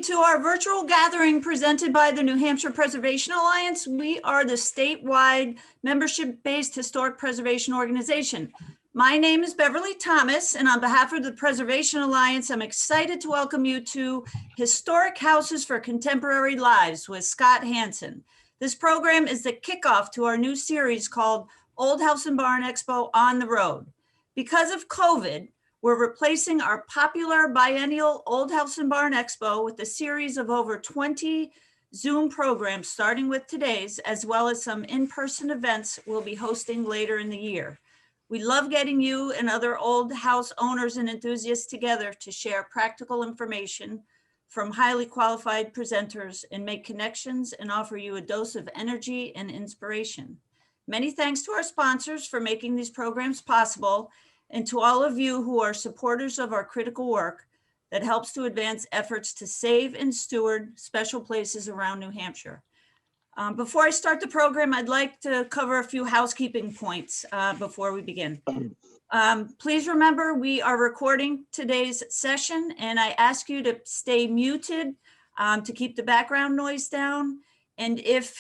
to our virtual gathering presented by the New Hampshire Preservation Alliance. We are the statewide membership-based historic preservation organization. My name is Beverly Thomas, and on behalf of the Preservation Alliance, I'm excited to welcome you to Historic Houses for Contemporary Lives with Scott Hanson. This program is the kickoff to our new series called Old House and Barn Expo on the Road. Because of COVID, we're replacing our popular biennial Old House and Barn Expo with a series of over 20 Zoom programs, starting with today's, as well as some in-person events we'll be hosting later in the year. We love getting you and other old house owners and enthusiasts together to share practical information from highly qualified presenters and make connections and offer you a dose of energy and inspiration. Many thanks to our sponsors for making these programs possible, and to all of you who are supporters of our critical work that helps to advance efforts to save and steward special places around New Hampshire. Before I start the program, I'd like to cover a few housekeeping points before we begin. Please remember, we are recording today's session, and I ask you to stay muted to keep the background noise down. And if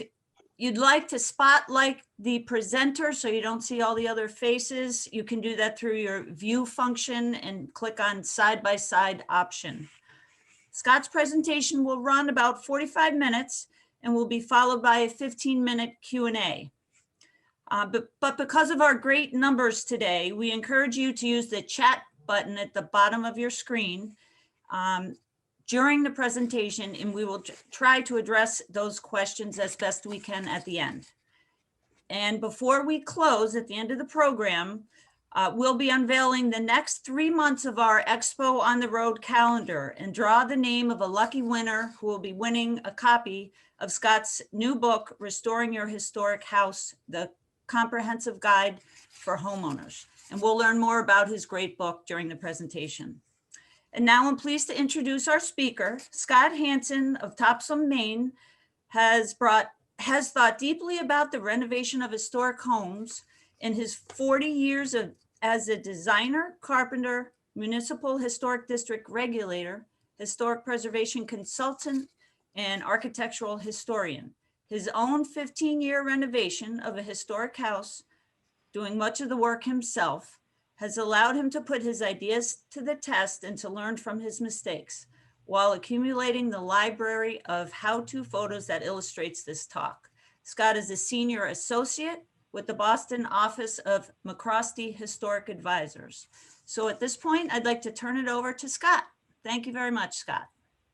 you'd like to spotlight the presenter so you don't see all the other faces, you can do that through your view function and click on side-by-side option. Scott's presentation will run about 45 minutes and will be followed by a 15-minute Q&A. But because of our great numbers today, we encourage you to use the chat button at the bottom of your screen during the presentation, and we will try to address those questions as best we can at the end. And before we close at the end of the program, we'll be unveiling the next 3 months of our Expo on the Road calendar and draw the name of a lucky winner who will be winning a copy of Scott's new book, Restoring Your Historic House, the Comprehensive Guide for Homeowners. And we'll learn more about his great book during the presentation. And now I'm pleased to introduce our speaker. Scott Hanson of Topsom, Maine, has thought deeply about the renovation of historic homes in his 40 years as a designer, carpenter, municipal historic district regulator, historic preservation consultant, and architectural historian. His own 15-year renovation of a historic house, doing much of the work himself, has allowed him to put his ideas to the test and to learn from his mistakes, while accumulating the library of how-to photos that illustrates this talk. Scott is a senior associate with the Boston office of McCrosty Historic Advisors. So at this point, I'd like to turn it over to Scott. Thank you very much, Scott.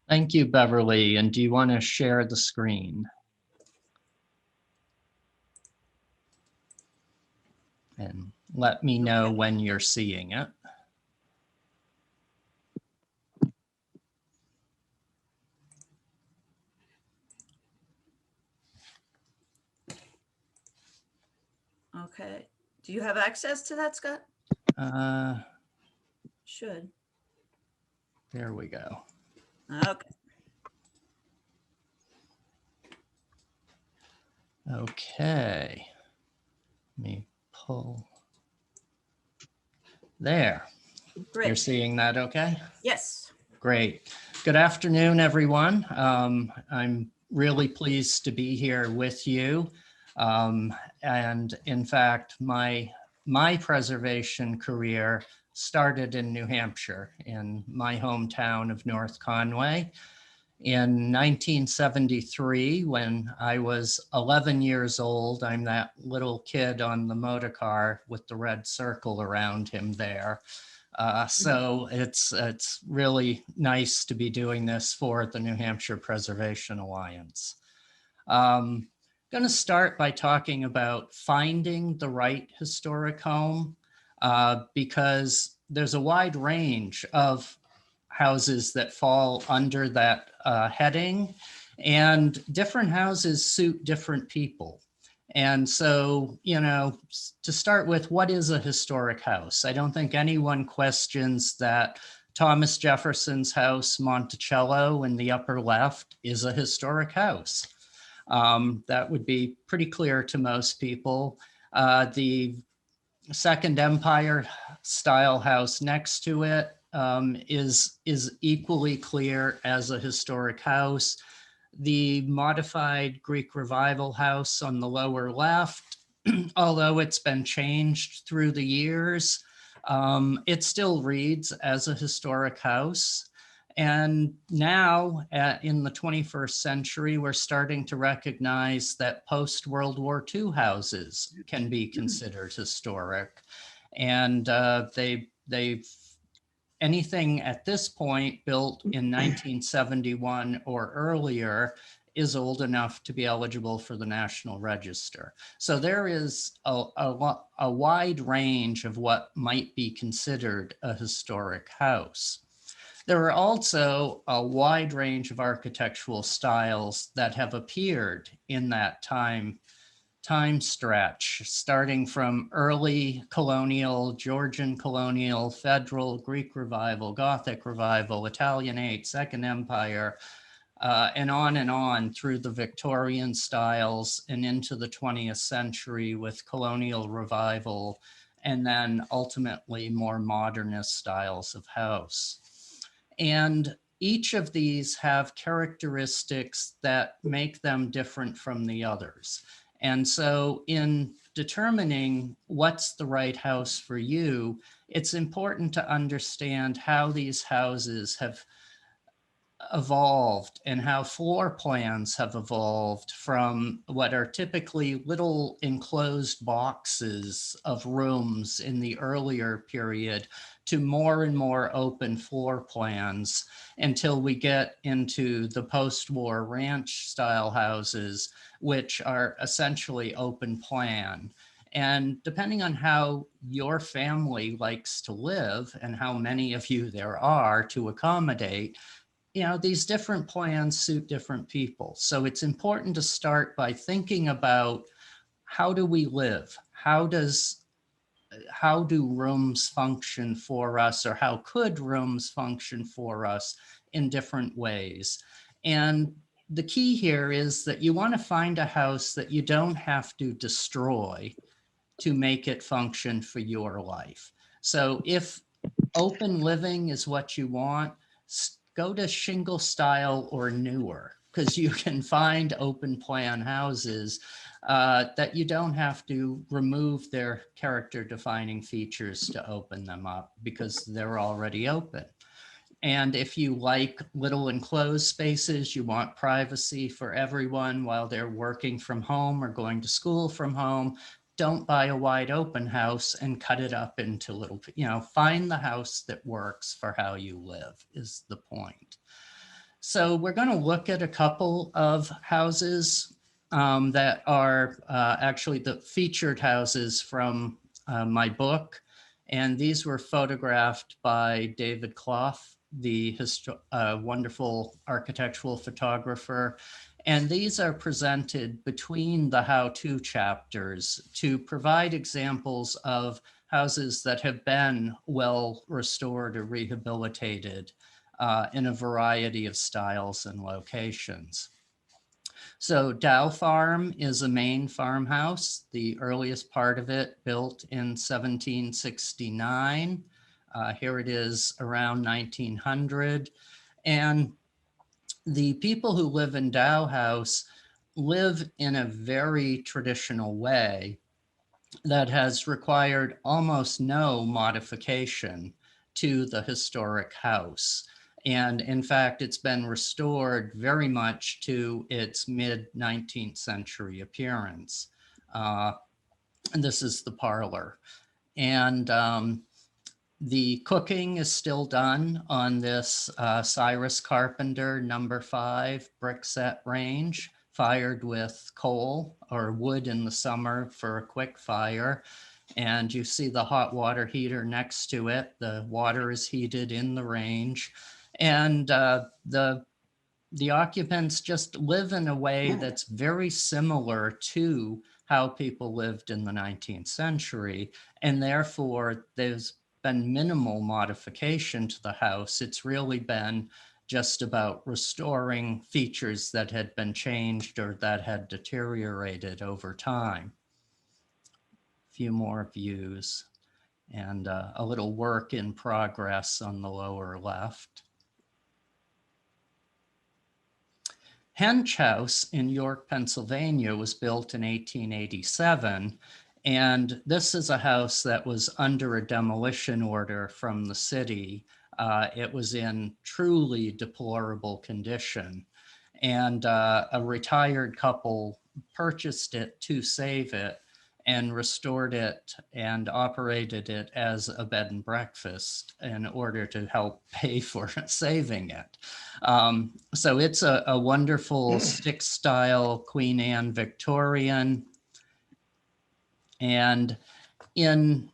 Thank you, Beverly. And do you want to share the screen? And let me know when you're seeing it. Okay. Do you have access to that, Scott? Should. There we go. Okay. Okay. Let me pull. There. Great. You're seeing that okay? Yes. Great. Good afternoon, everyone. I'm really pleased to be here with you. And in fact, my preservation career started in New Hampshire, in my hometown of North Conway. In 1973, when I was 11 years old, I'm that little kid on the motor car with the red circle around him there. So it's really nice to be doing this for the New Hampshire Preservation Alliance. I'm going to start by talking about finding the right historic home, because there's a wide range of houses that fall under that heading, and different houses suit different people. And so, you know, to start with, what is a historic house? I don't think anyone questions that Thomas Jefferson's house, Monticello, in the upper left, is a historic house. That would be pretty clear to most people. The Second Empire style house next to it is equally clear as a historic house. The modified Greek Revival house on the lower left, although it's been changed through the years, it still reads as a historic house. And now in the 21st century, we're starting to recognize that post-World War II houses can be considered historic. And they've anything at this point built in 1971 or earlier is old enough to be eligible for the National Register. So there is a wide range of what might be considered a historic house. There are also a wide range of architectural styles that have appeared in that time stretch, starting from early colonial, Georgian colonial, federal, Greek Revival, Gothic Revival, Italianate, Second Empire, and on through the Victorian styles and into the 20th century with colonial revival, and then ultimately more modernist styles of house. And each of these have characteristics that make them different from the others. And so in determining what's the right house for you, it's important to understand how these houses have evolved and how floor plans have evolved from what are typically little enclosed boxes of rooms in the earlier period to more and more open floor plans until we get into the post-war ranch style houses, which are essentially open plan. And depending on how your family likes to live and how many of you there are to accommodate, these different plans suit different people. So it's important to start by thinking about, how do we live? How do rooms function for us, or how could rooms function for us in different ways? And the key here is that you want to find a house that you don't have to destroy to make it function for your life. So if open living is what you want, go to shingle style or newer, because you can find open plan houses that you don't have to remove their character defining features to open them up, because they're already open. And if you like little enclosed spaces, you want privacy for everyone while they're working from home or going to school from home, don't buy a wide open house and cut it up into little, find the house that works for how you live is the point. So we're going to look at a couple of houses that are actually the featured houses from my book. And these were photographed by David Clough, the wonderful architectural photographer. And these are presented between the how-to chapters to provide examples of houses that have been well restored or rehabilitated in a variety of styles and locations. So Dow Farm is a Maine farmhouse, the earliest part of it built in 1769. Here it is around 1900. And the people who live in Dow House live in a very traditional way that has required almost no modification to the historic house. And in fact, it's been restored very much to its mid-19th century appearance. And this is the parlor. And the cooking is still done on this Cyrus Carpenter #5 brickset range, fired with coal or wood in the summer for a quick fire. And you see the hot water heater next to it. The water is heated in the range. And the occupants just live in a way that's very similar to how people lived in the 19th century. And therefore, there's been minimal modification to the house. It's really been just about restoring features that had been changed or that had deteriorated over time. A few more views. and a little work in progress on the lower left. Hench House in York, Pennsylvania was built in 1887, and this is a house that was under a demolition order from the city. It was in truly deplorable condition, and a retired couple purchased it to save it and restored it and operated it as a bed and breakfast in order to help pay for saving it. So it's a wonderful stick style Queen Anne Victorian. And in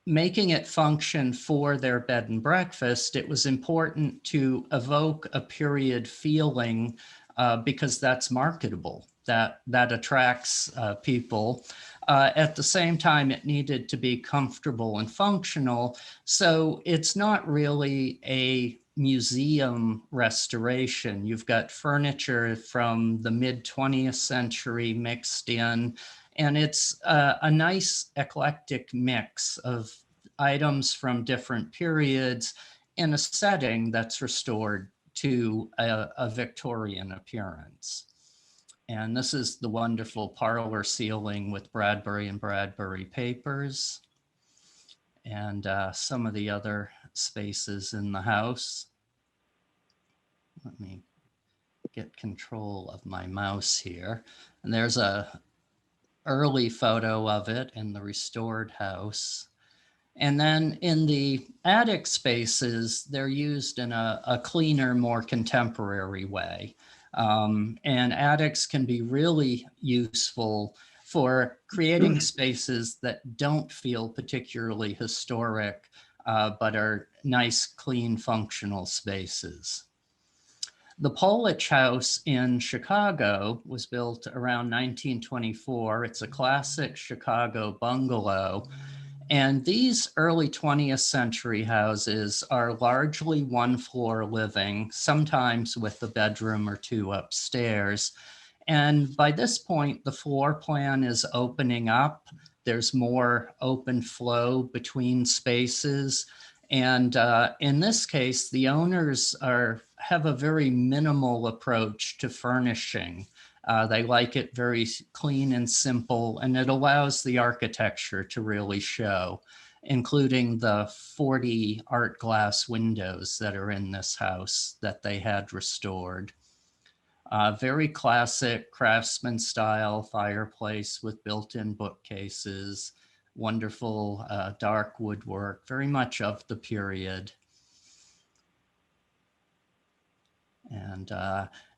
making it function for their bed and breakfast, it was important to evoke a period feeling because that's marketable, that attracts people. At the same time, it needed to be comfortable and functional. So it's not really a museum restoration. You've got furniture from the mid 20th century mixed in, and it's a nice eclectic mix of items from different periods in a setting that's restored to a Victorian appearance. And this is the wonderful parlor ceiling with Bradbury and Bradbury papers, and some of the other spaces in the house. Let me get control of my mouse here. And there's a early photo of it in the restored house. And then in the attic spaces, they're used in a cleaner, more contemporary way. And attics can be really useful for creating spaces that don't feel particularly historic, but are nice, clean, functional spaces. The Polich House in Chicago was built around 1924. It's a classic Chicago bungalow. And these early 20th century houses are largely one floor living, sometimes with a bedroom or two upstairs. And by this point, the floor plan is opening up. There's more open flow between spaces. And in this case, the owners have a very minimal approach to furnishing. They like it very clean and simple, and it allows the architecture to really show, including the 40 art glass windows that are in this house that they had restored. Very classic craftsman style fireplace with built-in bookcases, wonderful dark woodwork, very much of the period. And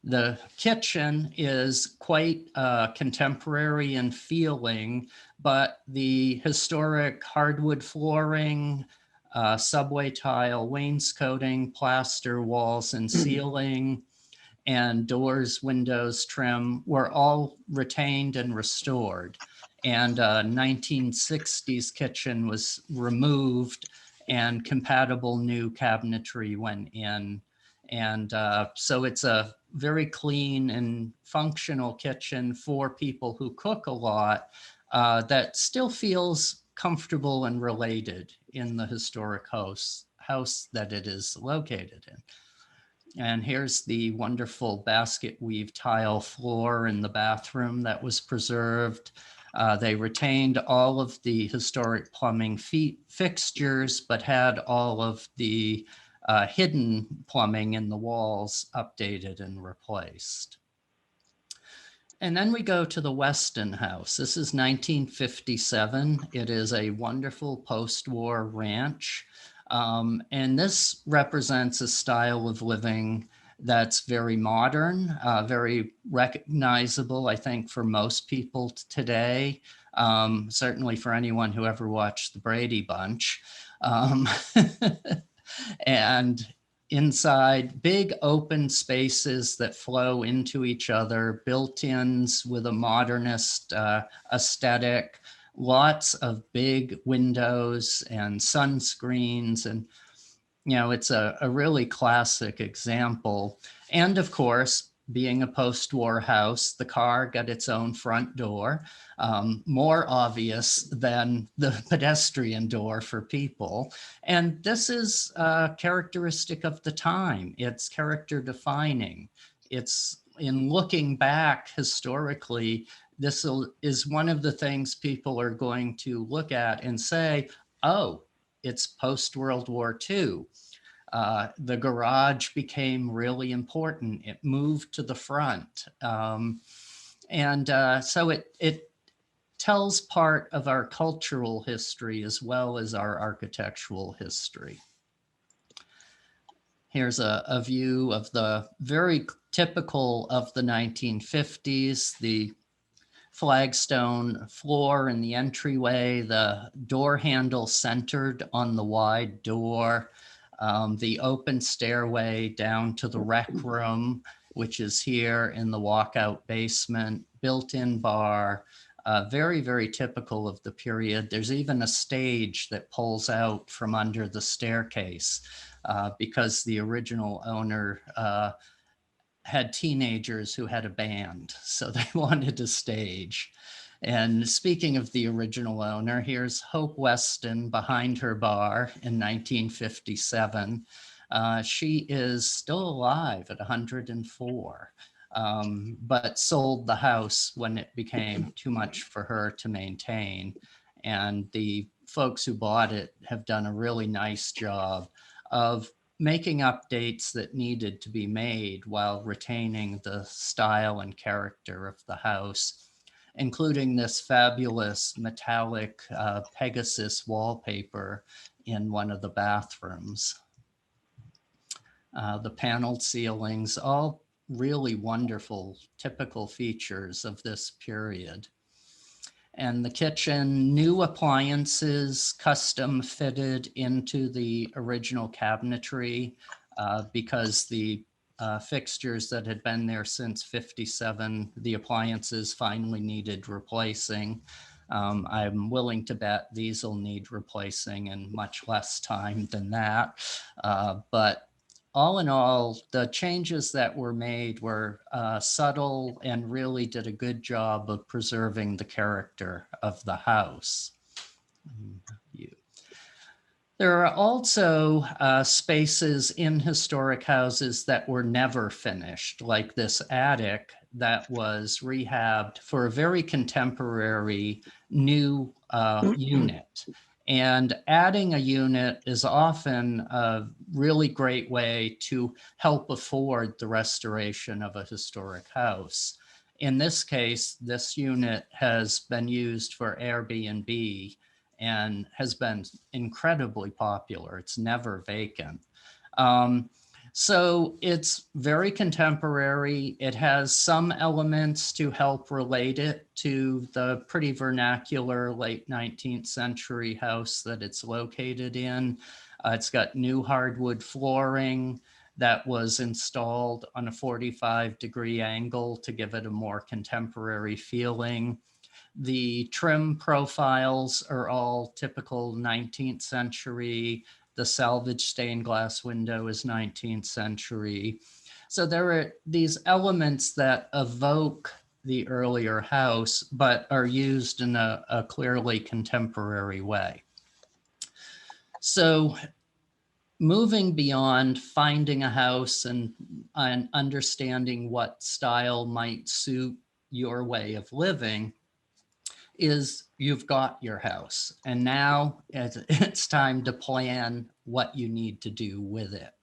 the kitchen is quite contemporary in feeling, but the historic hardwood flooring, subway tile, wainscoting, plaster walls and ceiling, and doors, windows, trim were all retained and restored. And 1960s kitchen was removed and compatible new cabinetry went in. And so it's a very clean and functional kitchen for people who cook a lot that still feels comfortable and related in the historic house that it is located in. And here's the wonderful basket weave tile floor in the bathroom that was preserved. They retained all of the historic plumbing fixtures, but had all of the hidden plumbing in the walls updated and replaced. And then we go to the Weston House. This is 1957. It is a wonderful post-war ranch. And this represents a style of living that's very modern, very recognizable, I think, for most people today, certainly for anyone who ever watched the Brady Bunch. And inside, big open spaces that flow into each other, built-ins with a modernist aesthetic, lots of big windows and sunscreens. And, you know, it's a really classic example. And of course, being a post-war house, the car got its own front door, more obvious than the pedestrian door for people. And this is characteristic of the time. It's character defining. It's in looking back historically, this is one of the things people are going to look at and say, oh, it's post-World War II. The garage became really important. It moved to the front. So it tells part of our cultural history as well as our architectural history. Here's a view of the very typical of the 1950s, the flagstone floor in the entryway, the door handle centered on the wide door, the open stairway down to the rec room, which is here in the walkout basement, built-in bar, very, very typical of the period. There's even a stage that pulls out from under the staircase because the original owner had teenagers who had a band, so they wanted a stage. And speaking of the original owner, here's Hope Weston behind her bar in 1957. She is still alive at 104, but sold the house when it became too much for her to maintain. And the folks who bought it have done a really nice job of making updates that needed to be made while retaining the style and character of the house, including this fabulous metallic Pegasus wallpaper in one of the bathrooms. The paneled ceilings, all really wonderful, typical features of this period. And the kitchen, new appliances, custom fitted into the original cabinetry because the fixtures that had been there since 57, the appliances finally needed replacing. I'm willing to bet these will need replacing in much less time than that. But all in all, the changes that were made were subtle and really did a good job of preserving the character of the house. There are also spaces in historic houses that were never finished, like this attic that was rehabbed for a very contemporary new unit. And adding a unit is often a really great way to help afford the restoration of a historic house. In this case, this unit has been used for Airbnb and has been incredibly popular. It's never vacant. So it's very contemporary. It has some elements to help relate it to the pretty vernacular late 19th century house that it's located in. It's got new hardwood flooring that was installed on a 45-degree angle to give it a more contemporary feeling. The trim profiles are all typical 19th century. The salvage stained glass window is 19th century. So there are these elements that evoke the earlier house, but are used in a clearly contemporary way. So moving beyond finding a house and understanding what style might suit your way of living, is you've got your house and now it's time to plan what you need to do with it.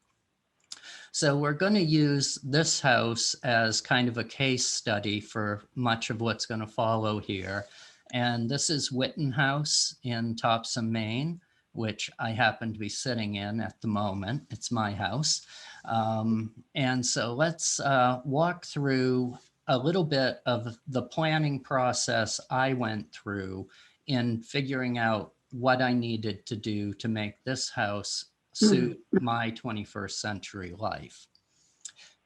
So we're going to use this house as kind of a case study for much of what's going to follow here. And this is Witten House in Topsom, Maine, which I happen to be sitting in at the moment. It's my house. And so let's walk through a little bit of the planning process I went through in figuring out what I needed to do to make this house suit my 21st century life.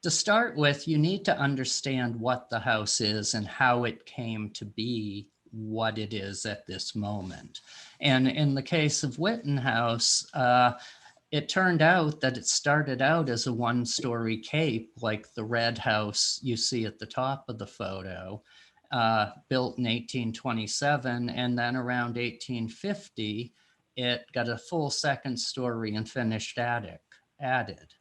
To start with, you need to understand what the house is and how it came to be what it is at this moment. And in the case of Witten House, it turned out that it started out as a one-story cape, like the red house you see at the top of the photo, built in 1827, and then around 1850, it got a full second story and finished attic added.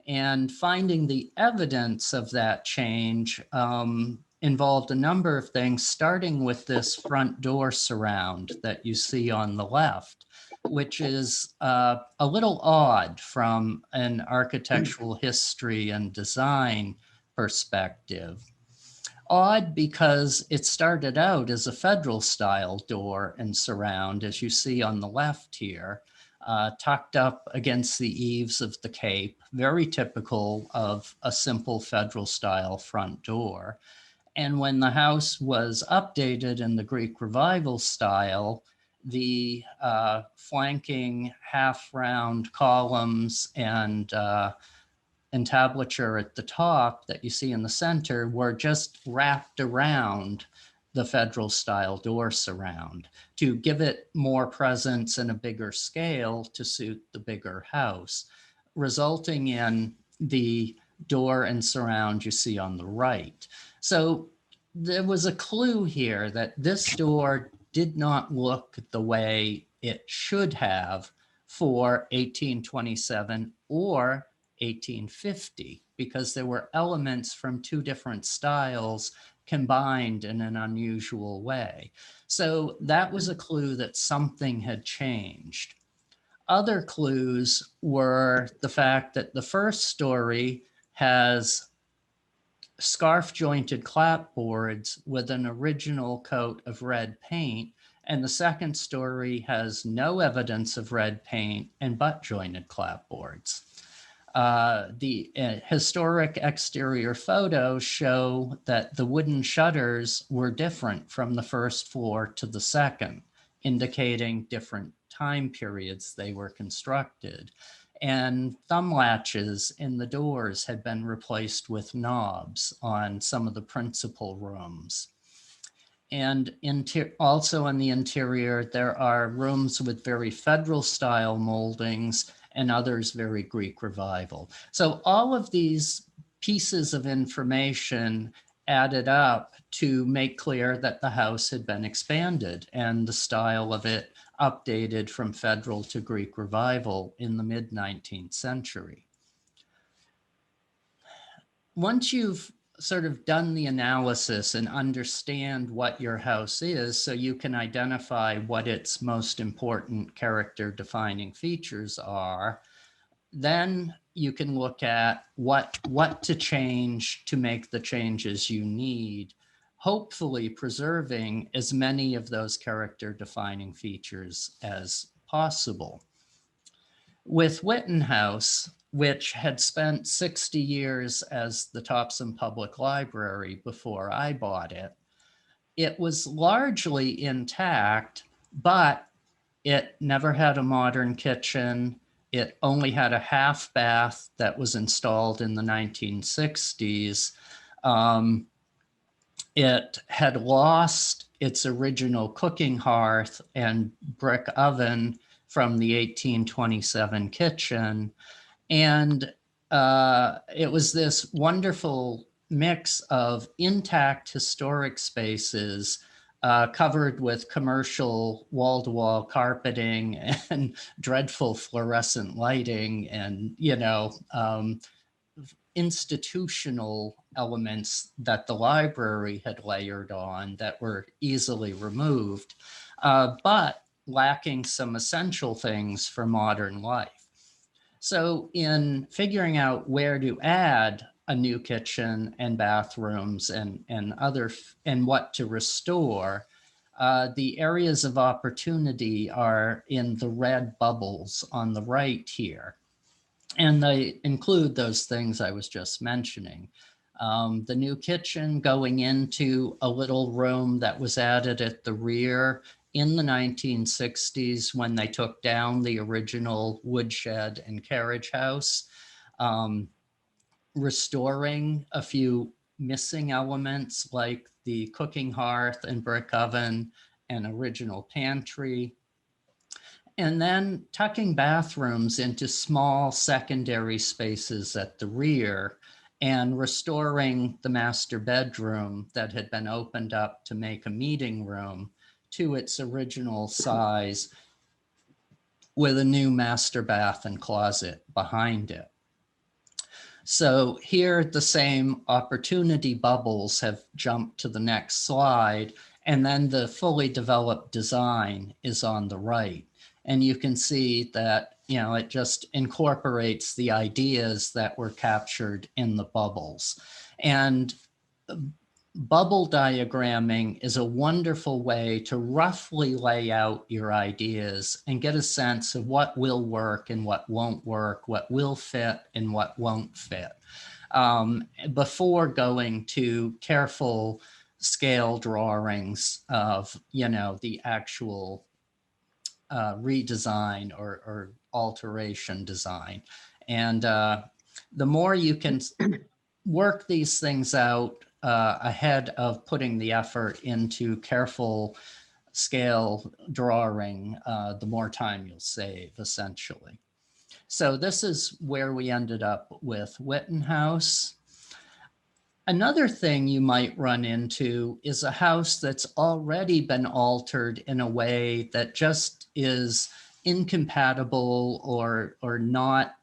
And finding the evidence of that change involved a number of things, starting with this front door surround that you see on the left, which is a little odd from an architectural history and design perspective. Odd because it started out as a federal style door and surround, as you see on the left here, tucked up against the eaves of the cape, very typical of a simple federal style front door. And when the house was updated in the Greek Revival style, the flanking half-round columns and entablature at the top that you see in the center were just wrapped around the federal style door surround to give it more presence and a bigger scale to suit the bigger house, resulting in the door and surround you see on the right. So there was a clue here that this door did not look the way it should have for 1827 or 1850, because there were elements from two different styles combined in an unusual way. So that was a clue that something had changed. Other clues were the fact that the first story has scarf jointed clapboards with an original coat of red paint, and the second story has no evidence of red paint and butt jointed clapboards. The historic exterior photos show that the wooden shutters were different from the first floor to the second, indicating different time periods they were constructed. And thumb latches in the doors had been replaced with knobs on some of the principal rooms. And also in the interior, there are rooms with very federal style moldings and others very Greek Revival. So all of these pieces of information added up to make clear that the house had been expanded and the style of it updated from federal to Greek Revival in the mid-19th century. Once you've sort of done the analysis and understand what your house is, so you can identify what its most important character defining features are, then you can look at what to change to make the changes you need, hopefully preserving as many of those character defining features as possible. With Whitten House, which had spent 60 years as the Topsom Public Library before I bought it, it was largely intact, but it never had a modern kitchen. It only had a half bath that was installed in the 1960s. It had lost its original cooking hearth and brick oven from the 1827 kitchen. And it was this wonderful mix of intact historic spaces covered with commercial wall-to-wall carpeting and dreadful fluorescent lighting and, institutional elements that the library had layered on that were easily removed, but lacking some essential things for modern life. So in figuring out where to add a new kitchen and bathrooms and what to restore, the areas of opportunity are in the red bubbles on the right here. And they include those things I was just mentioning. The new kitchen going into a little room that was added at the rear in the 1960s when they took down the original woodshed and carriage house, restoring a few missing elements like the cooking hearth and brick oven and original pantry, And then tucking bathrooms into small secondary spaces at the rear and restoring the master bedroom that had been opened up to make a meeting room to its original size with a new master bath and closet behind it. So here the same opportunity bubbles have jumped to the next slide, and then the fully developed design is on the right. And you can see that, it just incorporates the ideas that were captured in the bubbles. And bubble diagramming is a wonderful way to roughly lay out your ideas and get a sense of what will work and what won't work, what will fit and what won't fit, before going to careful scale drawings of, the actual redesign or alteration design. And the more you can work these things out ahead of putting the effort into careful scale drawing, the more time you'll save, essentially. So this is where we ended up with Wittenhouse. Another thing you might run into is a house that's already been altered in a way that just is incompatible or not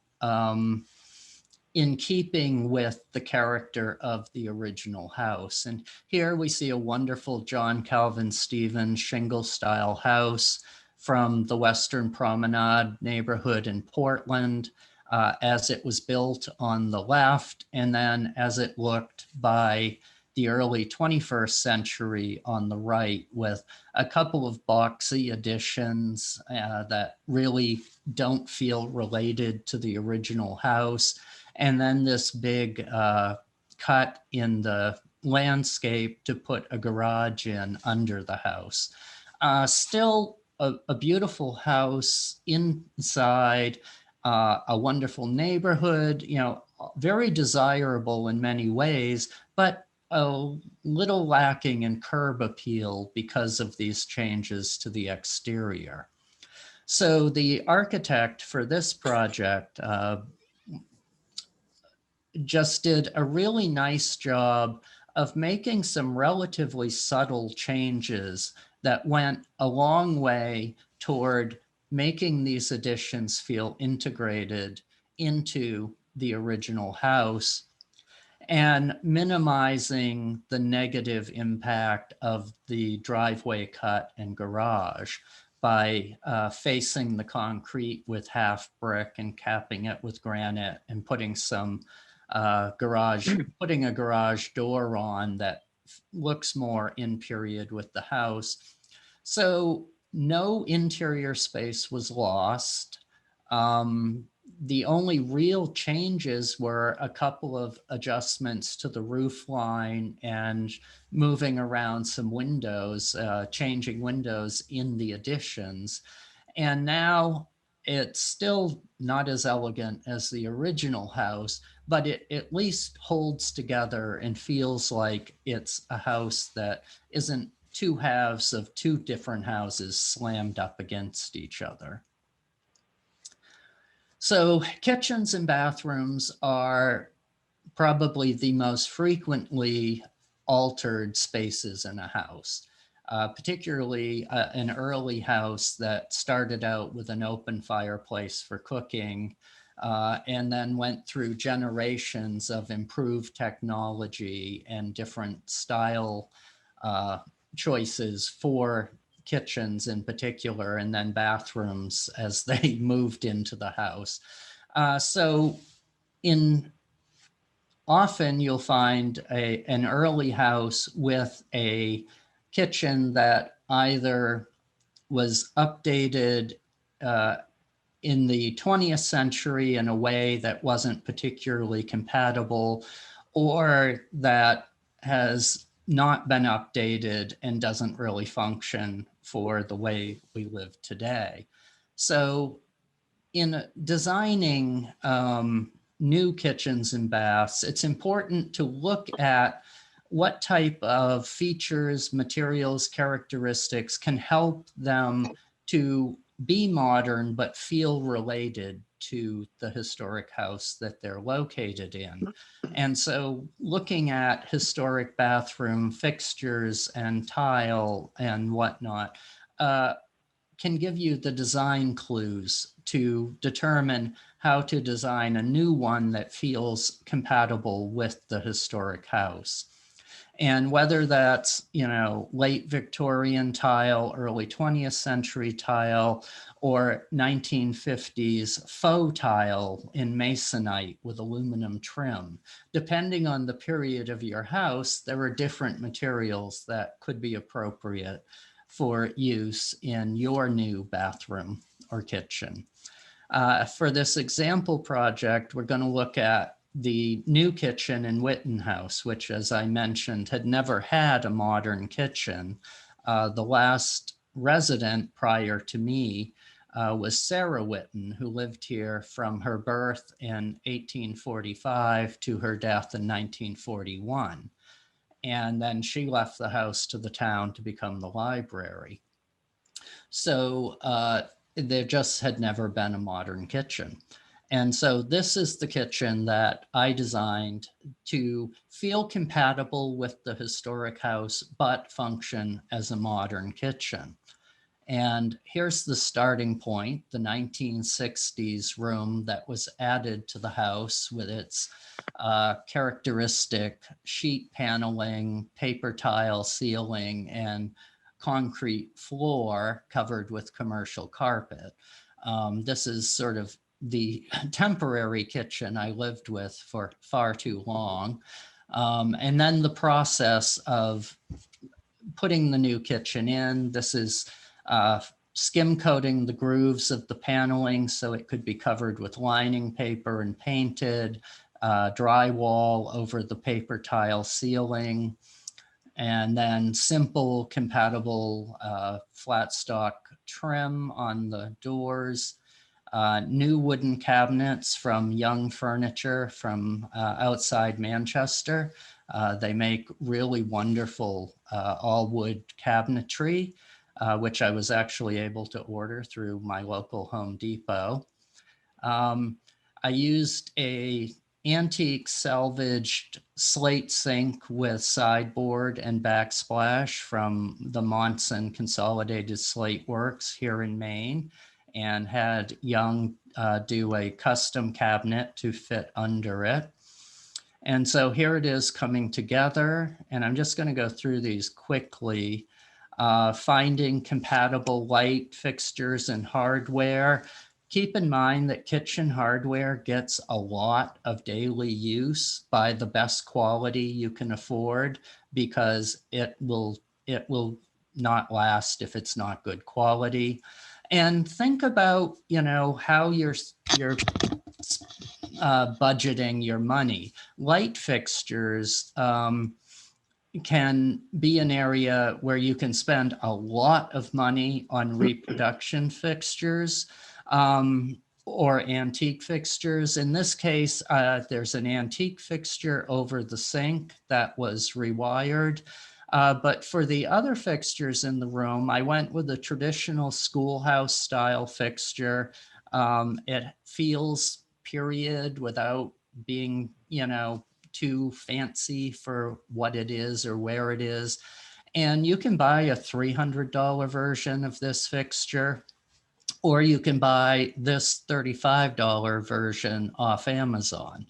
in keeping with the character of the original house. And here we see a wonderful John Calvin Stevens shingle style house from the Western Promenade neighborhood in Portland, as it was built on the left, and then as it looked by the early 21st century on the right, with a couple of boxy additions that really don't feel related to the original house. And then this big cut in the landscape to put a garage in under the house. Still a beautiful house inside, a wonderful neighborhood, very desirable in many ways, but a little lacking in curb appeal because of these changes to the exterior. So the architect for this project just did a really nice job of making some relatively subtle changes that went a long way toward making these additions feel integrated into the original house and minimizing the negative impact of the driveway cut and garage by facing the concrete with half brick and capping it with granite and putting some putting a garage door on that looks more in period with the house. So no interior space was lost. The only real changes were a couple of adjustments to the roof line and moving around some windows, changing windows in the additions. And now it's still not as elegant as the original house, but it at least holds together and feels like it's a house that isn't two halves of two different houses slammed up against each other. So kitchens and bathrooms are probably the most frequently altered spaces in a house, particularly an early house that started out with an open fireplace for cooking, and then went through generations of improved technology and different style choices for kitchens in particular, and then bathrooms as they moved into the house. So often you'll find an early house with a kitchen that either was updated in the 20th century in a way that wasn't particularly compatible, or that has not been updated and doesn't really function for the way we live today. So in designing new kitchens and baths, it's important to look at what type of features, materials, characteristics can help them to be modern, but feel related to the historic house that they're located in. And so looking at historic bathroom fixtures and tile and whatnot can give you the design clues to determine how to design a new one that feels compatible with the historic house. And whether that's, late Victorian tile, early 20th century tile, or 1950s faux tile in masonite with aluminum trim, depending on the period of your house, there are different materials that could be appropriate for use in your new bathroom or kitchen. For this example project, we're going to look at the new kitchen in Witten House, which, as I mentioned, had never had a modern kitchen. The last resident prior to me was Sarah Witten, who lived here from her birth in 1845 to her death in 1941. And then she left the house to the town to become the library. So there just had never been a modern kitchen. And so this is the kitchen that I designed to feel compatible with the historic house, but function as a modern kitchen. And here's the starting point, the 1960s room that was added to the house with its characteristic sheet paneling, paper tile ceiling, and concrete floor covered with commercial carpet. This is sort of the temporary kitchen I lived with for far too long. And then the process of putting the new kitchen in. This is skim coating the grooves of the paneling so it could be covered with lining paper and painted, drywall over the paper tile ceiling, and then simple compatible flat stock trim on the doors, new wooden cabinets from Young Furniture from outside Manchester. They make really wonderful all wood cabinetry, which I was actually able to order through my local Home Depot. I used a antique salvaged slate sink with sideboard and backsplash from the Hanson Consolidated Slate Works here in Maine, and had Young do a custom cabinet to fit under it. And so here it is coming together, and I'm just going to go through these quickly. Finding compatible light fixtures and hardware. Keep in mind that kitchen hardware gets a lot of daily use by the best quality you can afford, because it will not last if it's not good quality. And think about, how you're budgeting your money. Light fixtures can be an area where you can spend a lot of money on reproduction fixtures or antique fixtures. In this case, there's an antique fixture over the sink that was rewired. But for the other fixtures in the room, I went with a traditional schoolhouse style fixture. It feels period without being, too fancy for what it is or where it is. And you can buy a $300 version of this fixture, or you can buy this $35 version off Amazon.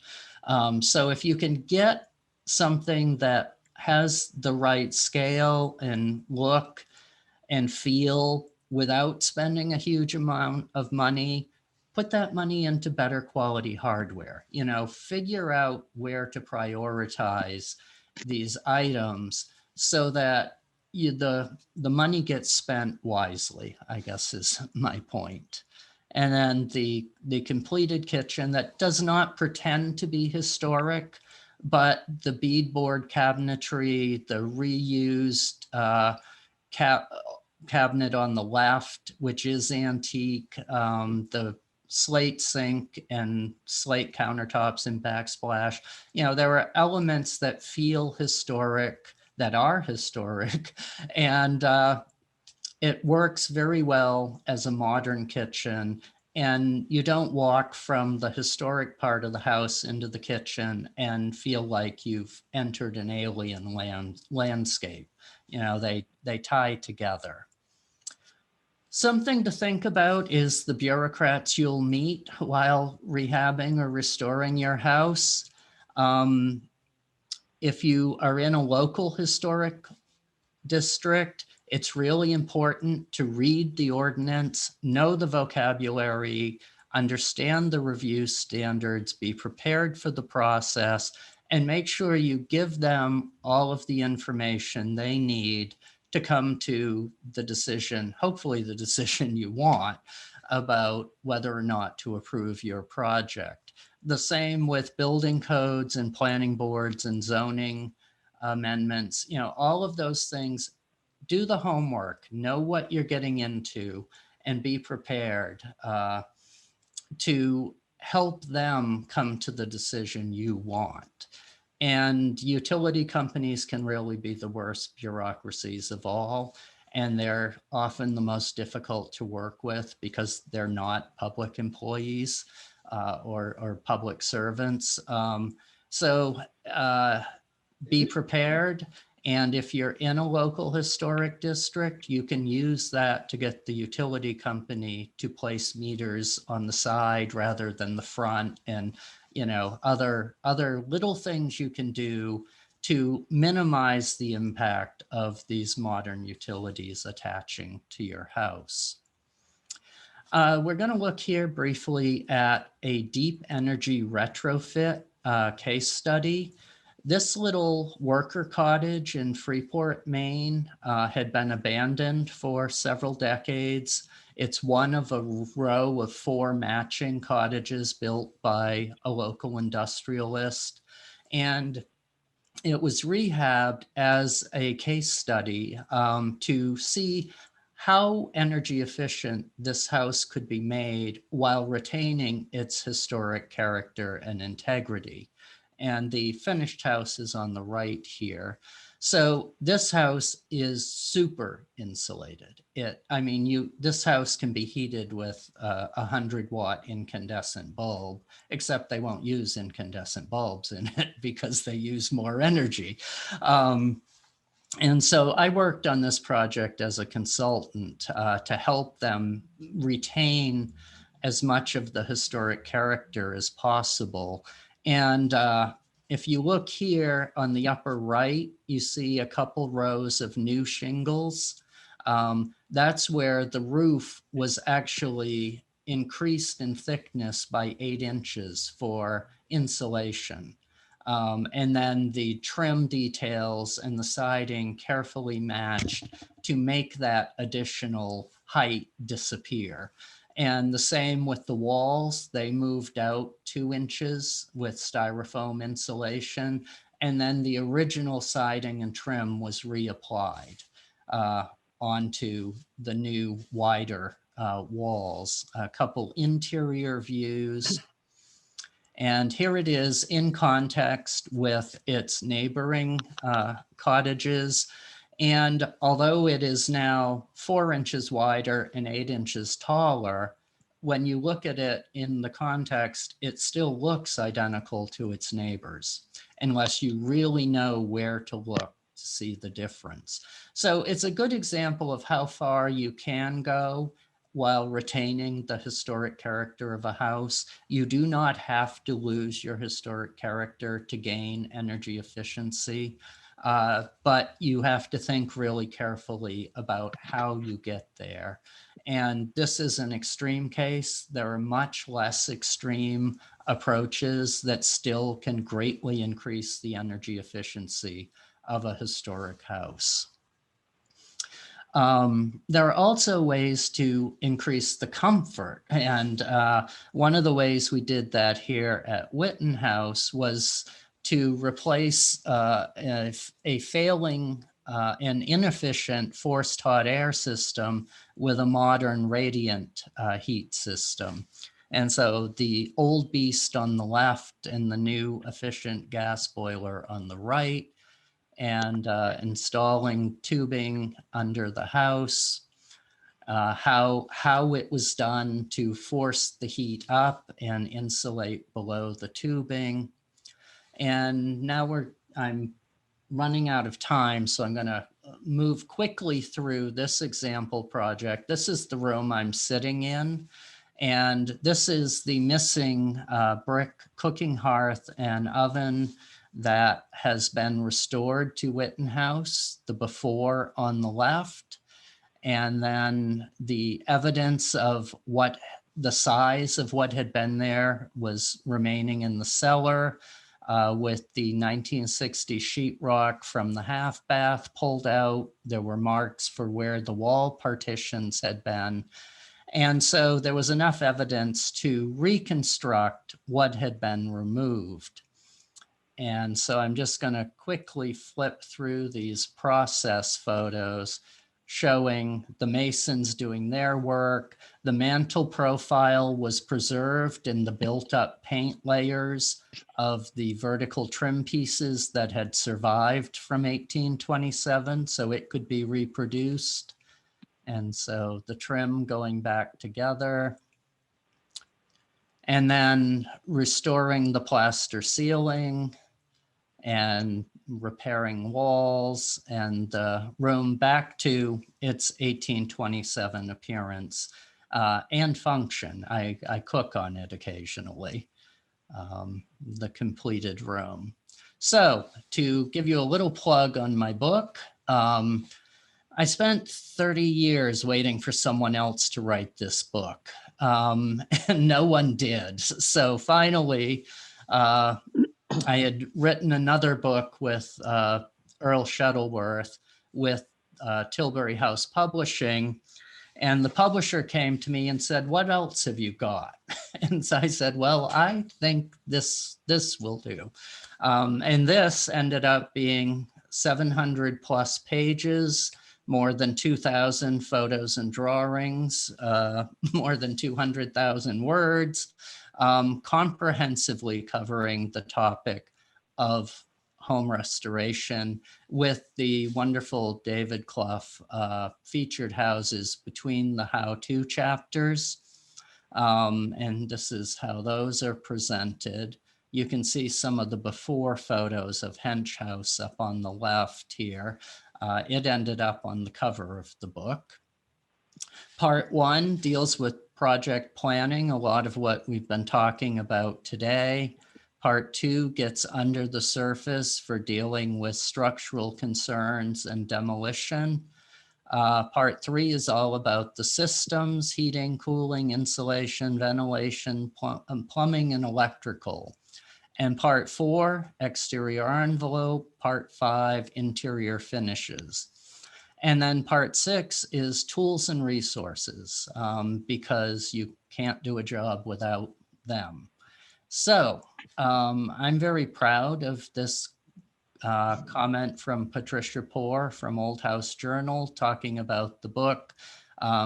So if you can get something that has the right scale and look and feel without spending a huge amount of money, put that money into better quality hardware. Figure out where to prioritize these items so that the money gets spent wisely, I guess is my point. And then the completed kitchen that does not pretend to be historic, but the beadboard cabinetry, the reused cabinet on the left, which is antique, the slate sink and slate countertops and backsplash. There are elements that feel historic, that are historic, and it works very well as a modern kitchen, and you don't walk from the historic part of the house into the kitchen and feel like you've entered an alien landscape. You know, they tie together. Something to think about is the bureaucrats you'll meet while rehabbing or restoring your house. If you are in a local historic district, it's really important to read the ordinance, know the vocabulary, understand the review standards, be prepared for the process, and make sure you give them all of the information they need to come to the decision, hopefully the decision you want, about whether or not to approve your project. The same with building codes and planning boards and zoning amendments, you know, all of those things. Do the homework, know what you're getting into, and be prepared to help them come to the decision you want. And utility companies can really be the worst bureaucracies of all. And they're often the most difficult to work with because they're not public employees or public servants. So be prepared. And if you're in a local historic district, you can use that to get the utility company to place meters on the side rather than the front, and, you know, other little things you can do to minimize the impact of these modern utilities attaching to your house. We're going to look here briefly at a deep energy retrofit case study. This little worker cottage in Freeport, Maine, had been abandoned for several decades. It's one of a row of 4 matching cottages built by a local industrialist. And it was rehabbed as a case study to see how energy efficient this house could be made while retaining its historic character and integrity. And the finished house is on the right here. So this house is super insulated. This house can be heated with a 100-watt incandescent bulb, except they won't use incandescent bulbs in it because they use more energy. And so I worked on this project as a consultant to help them retain as much of the historic character as possible. And if you look here on the upper right, you see a couple rows of new shingles. That's where the roof was actually increased in thickness by 8 inches for insulation. And then the trim details and the siding carefully matched to make that additional height disappear. And the same with the walls, they moved out 2 inches with styrofoam insulation. And then the original siding and trim was reapplied onto the new wider walls. A couple interior views. And here it is in context with its neighboring cottages. And although it is now 4 inches wider and 8 inches taller, when you look at it in the context, it still looks identical to its neighbors, unless you really know where to look to see the difference. So it's a good example of how far you can go while retaining the historic character of a house. You do not have to lose your historic character to gain energy efficiency, but you have to think really carefully about how you get there. And this is an extreme case. There are much less extreme approaches that still can greatly increase the energy efficiency of a historic house. There are also ways to increase the comfort. And one of the ways we did that here at Witten House was to replace a failing and inefficient forced hot air system with a modern radiant heat system. And so the old beast on the left and the new efficient gas boiler on the right, and installing tubing under the house, how it was done to force the heat up and insulate below the tubing. And now I'm running out of time, so I'm going to move quickly through this example project. This is the room I'm sitting in, and this is the missing brick cooking hearth and oven that has been restored to Wittenhouse, the before on the left, and then the evidence of what the size of what had been there was remaining in the cellar, with the 1960 sheetrock from the half bath pulled out. There were marks for where the wall partitions had been. And so there was enough evidence to reconstruct what had been removed. And so I'm just going to quickly flip through these process photos showing the masons doing their work. The mantle profile was preserved in the built up paint layers of the vertical trim pieces that had survived from 1827, so it could be reproduced. And so the trim going back together. And then restoring the plaster ceiling and repairing walls and the room back to its 1827 appearance and function. I cook on it occasionally, the completed room. So to give you a little plug on my book, I spent 30 years waiting for someone else to write this book, and no one did. So finally, I had written another book with Earl Shuttleworth with Tilbury House Publishing. And the publisher came to me and said, "What else have you got?" And so I said, "Well, I think this will do." And this ended up being 700 plus pages, more than 2,000 photos and drawings, more than 200,000 words, comprehensively covering the topic of home restoration with the wonderful David Clough featured houses between the how-to chapters. And this is how those are presented. You can see some of the before photos of Hench House up on the left here. It ended up on the cover of the book. Part 1 deals with project planning, a lot of what we've been talking about today. Part 2 gets under the surface for dealing with structural concerns and demolition. Part 3 is all about the systems, heating, cooling, insulation, ventilation, plumbing, and electrical. And Part 4, exterior envelope. Part 5, interior finishes. And then Part 6 is tools and resources, because you can't do a job without them. So I'm very proud of this comment from Patricia Poore from Old House Journal talking about the book,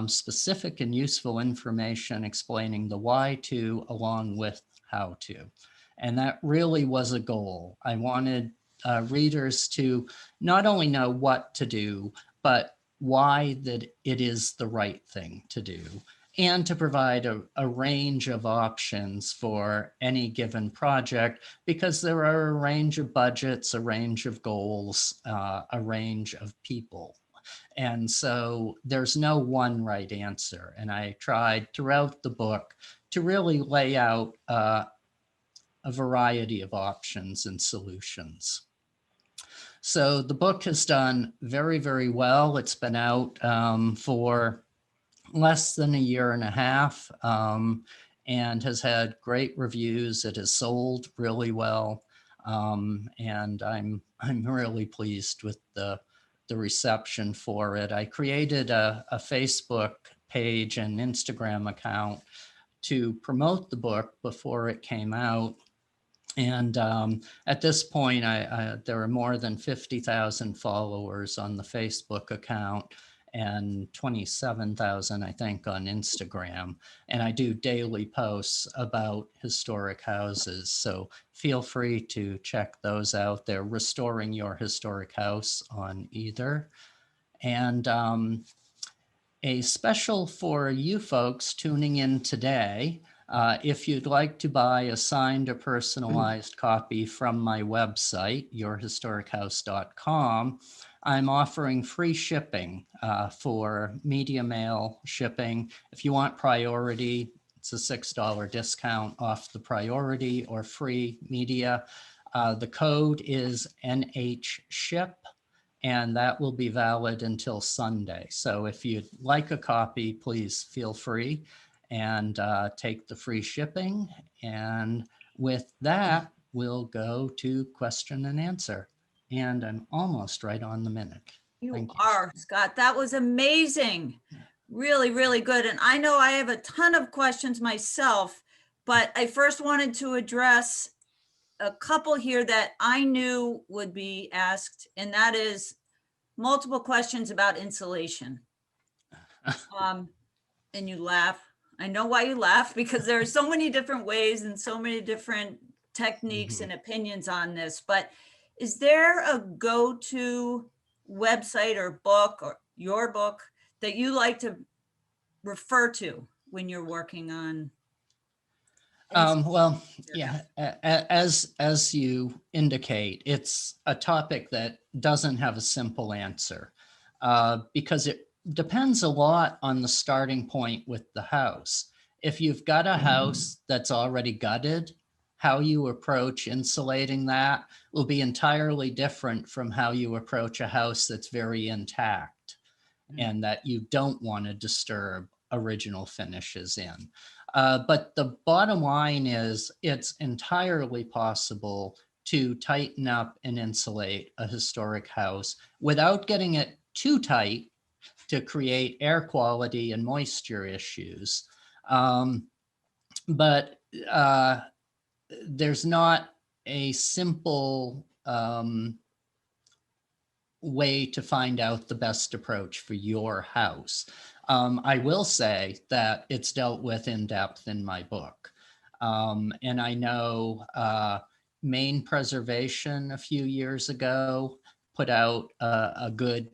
specific and useful information explaining the why to along with how to. And that really was a goal. I wanted readers to not only know what to do, but why that it is the right thing to do, and to provide a range of options for any given project, because there are a range of budgets, a range of goals, a range of people. And so there's no one right answer. And I tried throughout the book to really lay out a variety of options and solutions. So the book has done very, very well. It's been out for less than a year and a half, and has had great reviews. It has sold really well, and I'm really pleased with the reception for it. I created a Facebook page and Instagram account to promote the book before it came out. And at this point, there are more than 50,000 followers on the Facebook account and 27,000, I think, on Instagram. And I do daily posts about historic houses. So feel free to check those out. They're Restoring Your Historic House on either. And a special for you folks tuning in today. If you'd like to buy a signed or personalized copy from my website, yourhistorichouse.com, I'm offering free shipping for media mail shipping. If you want priority, it's a $6 discount off the priority or free media. The code is NHSHIP, and that will be valid until Sunday. So if you'd like a copy, please feel free and take the free shipping. And with that, we'll go to question and answer. And I'm almost right on the minute. You Thank you. are, Scott. That was amazing. Really, really good. And I know I have a ton of questions myself, but I first wanted to address a couple here that I knew would be asked, and that is multiple questions about insulation. And you laugh. I know why you laugh, because there are so many different ways and so many different techniques and opinions on this. But is there a go-to website or book, or your book, that you like to refer to when you're working on? Well, yeah, as you indicate, it's a topic that doesn't have a simple answer because it depends a lot on the starting point with the house. If you've got a house that's already gutted, how you approach insulating that will be entirely different from how you approach a house that's very intact and that you don't want to disturb original finishes in. But the bottom line is it's entirely possible to tighten up and insulate a historic house without getting it too tight to create air quality and moisture issues. But there's not a simple way to find out the best approach for your house. I will say that it's dealt with in depth in my book. And I know Maine Preservation a few years ago put out a good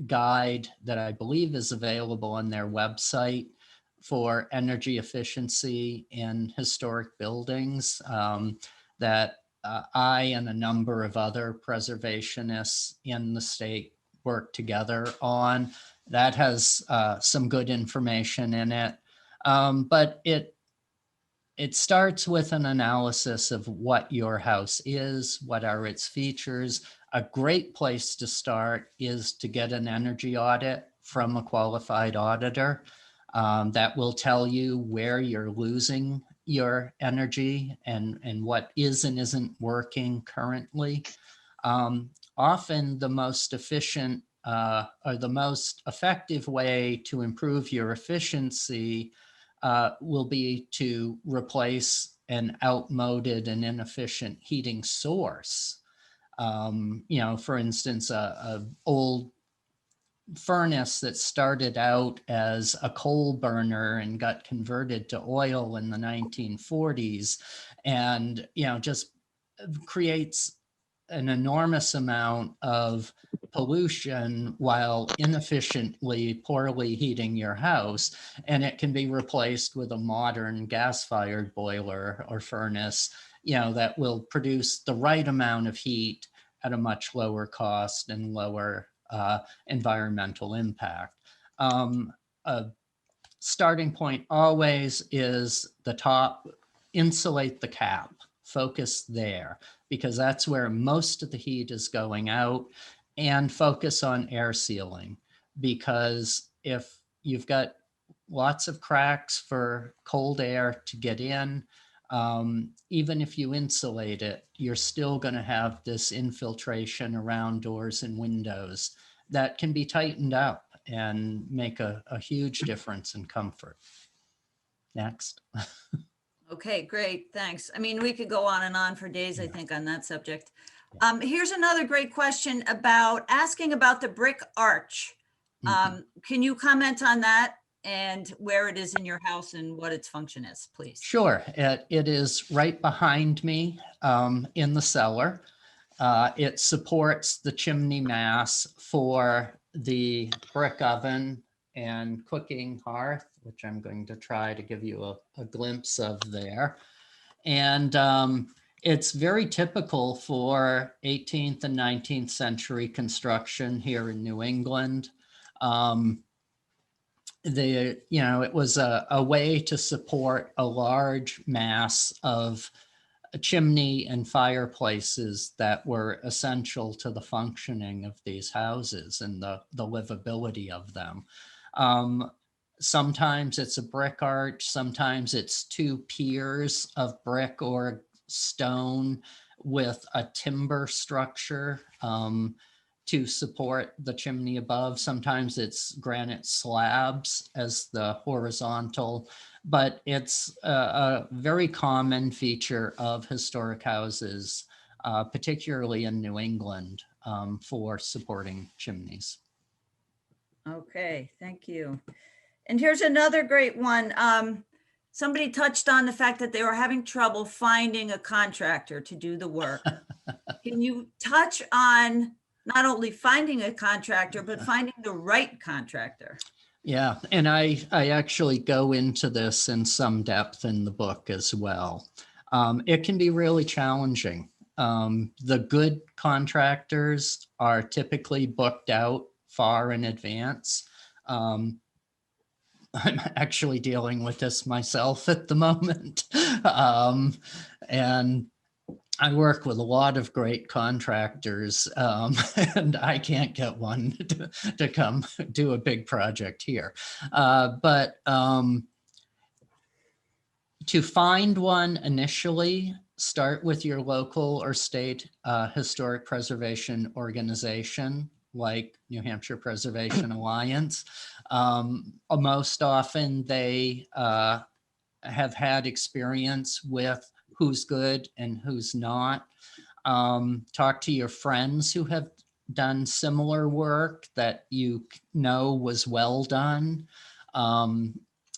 guide that I believe is available on their website for energy efficiency in historic buildings that I and a number of other preservationists in the state work together on. That has some good information in it, but it starts with an analysis of what your house is, what are its features. A great place to start is to get an energy audit from a qualified auditor that will tell you where you're losing your energy and what is and isn't working currently. Often the most efficient or the most effective way to improve your efficiency will be to replace an outmoded and inefficient heating source. For instance, a old furnace that started out as a coal burner and got converted to oil in the 1940s and just creates an enormous amount of pollution while inefficiently poorly heating your house, and it can be replaced with a modern gas-fired boiler or furnace that will produce the right amount of heat at a much lower cost and lower environmental impact. A starting point always is the top. Insulate the cap, focus there, because that's where most of the heat is going out, and focus on air sealing, because if you've got lots of cracks for cold air to get in, even if you insulate it, you're still going to have this infiltration around doors and windows that can be tightened up and make a huge difference in comfort. Next. Okay, great. Thanks. I mean, we could go on and on for days, I think, on that subject. Here's another great question asking about the brick arch. Can you comment on that and where it is in your house and what its function is, please? Sure. It is right behind me in the cellar. It supports the chimney mass for the brick oven and cooking hearth, which I'm going to try to give you a glimpse of there. And it's very typical for 18th and 19th century construction here in New England. It was a way to support a large mass of chimney and fireplaces that were essential to the functioning of these houses and the livability of them. Sometimes it's a brick arch, sometimes it's two piers of brick or stone with a timber structure to support the chimney above. Sometimes it's granite slabs as the horizontal, but it's a very common feature of historic houses, particularly in New England, for supporting chimneys. Okay, thank you. And here's another great one. Somebody touched on the fact that they were having trouble finding a contractor to do the work. Can you touch on not only finding a contractor, but finding the right contractor? Yeah, and I actually go into this in some depth in the book as well. It can be really challenging. The good contractors are typically booked out far in advance. I'm actually dealing with this myself at the moment. And I work with a lot of great contractors, and I can't get one to come do a big project here. But to find one initially, start with your local or state historic preservation organization, like New Hampshire Preservation Alliance. Most often they have had experience with who's good and who's not. Talk to your friends who have done similar work that you know was well done.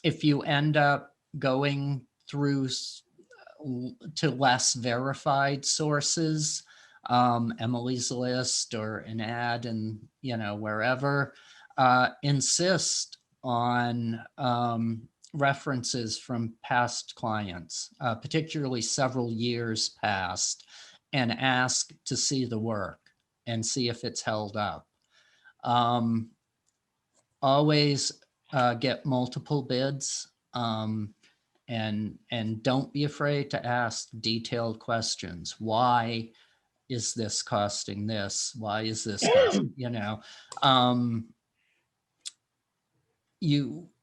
If you end up going through to less verified sources, Emily's List or an ad and wherever, insist on references from past clients, particularly several years past, and ask to see the work and see if it's held up. Always get multiple bids, and don't be afraid to ask detailed questions. Why is this costing this? Why is this costing,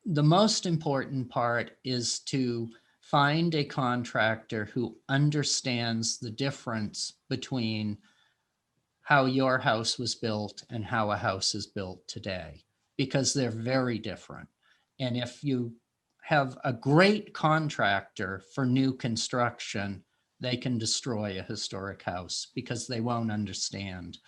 the most important part is to find a contractor who understands the difference between how your house was built and how a house is built today, because they're very different. And if you have a great contractor for new construction, they can destroy a historic house because they won't understand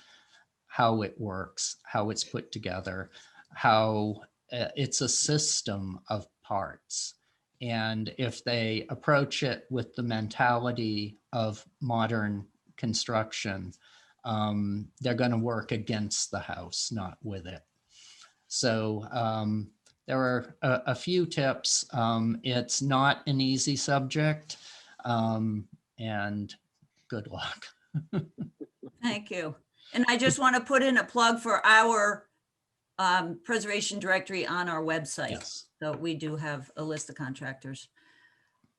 how it works, how it's put together, how it's a system of parts. And if they approach it with the mentality of modern construction, they're going to work against the house, not with it. So there are a few tips. It's not an easy subject, and good luck. Thank you. And I just want to put in a plug for our preservation directory on our website. Yes. So we do have a list of contractors.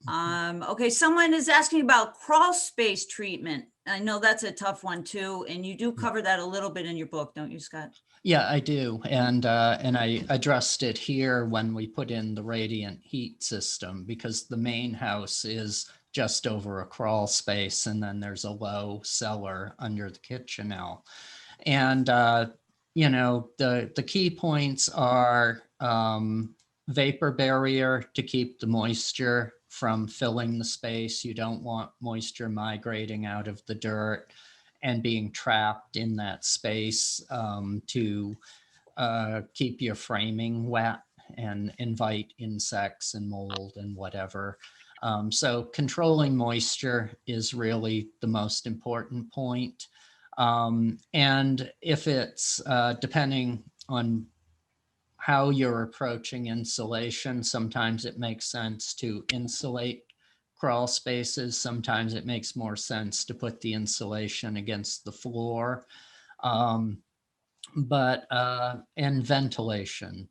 Okay, someone is asking about crawl space treatment. I know that's a tough one too, and you do cover that a little bit in your book, don't you, Scott? Yeah, I do. And I addressed it here when we put in the radiant heat system, because the main house is just over a crawl space, and then there's a low cellar under the kitchenelle. And, the key points are vapor barrier to keep the moisture from filling the space. You don't want moisture migrating out of the dirt and being trapped in that space to keep your framing wet and invite insects and mold and whatever. So controlling moisture is really the most important point. And if it's depending on how you're approaching insulation. Sometimes it makes sense to insulate crawl spaces. Sometimes it makes more sense to put the insulation against the floor. And ventilation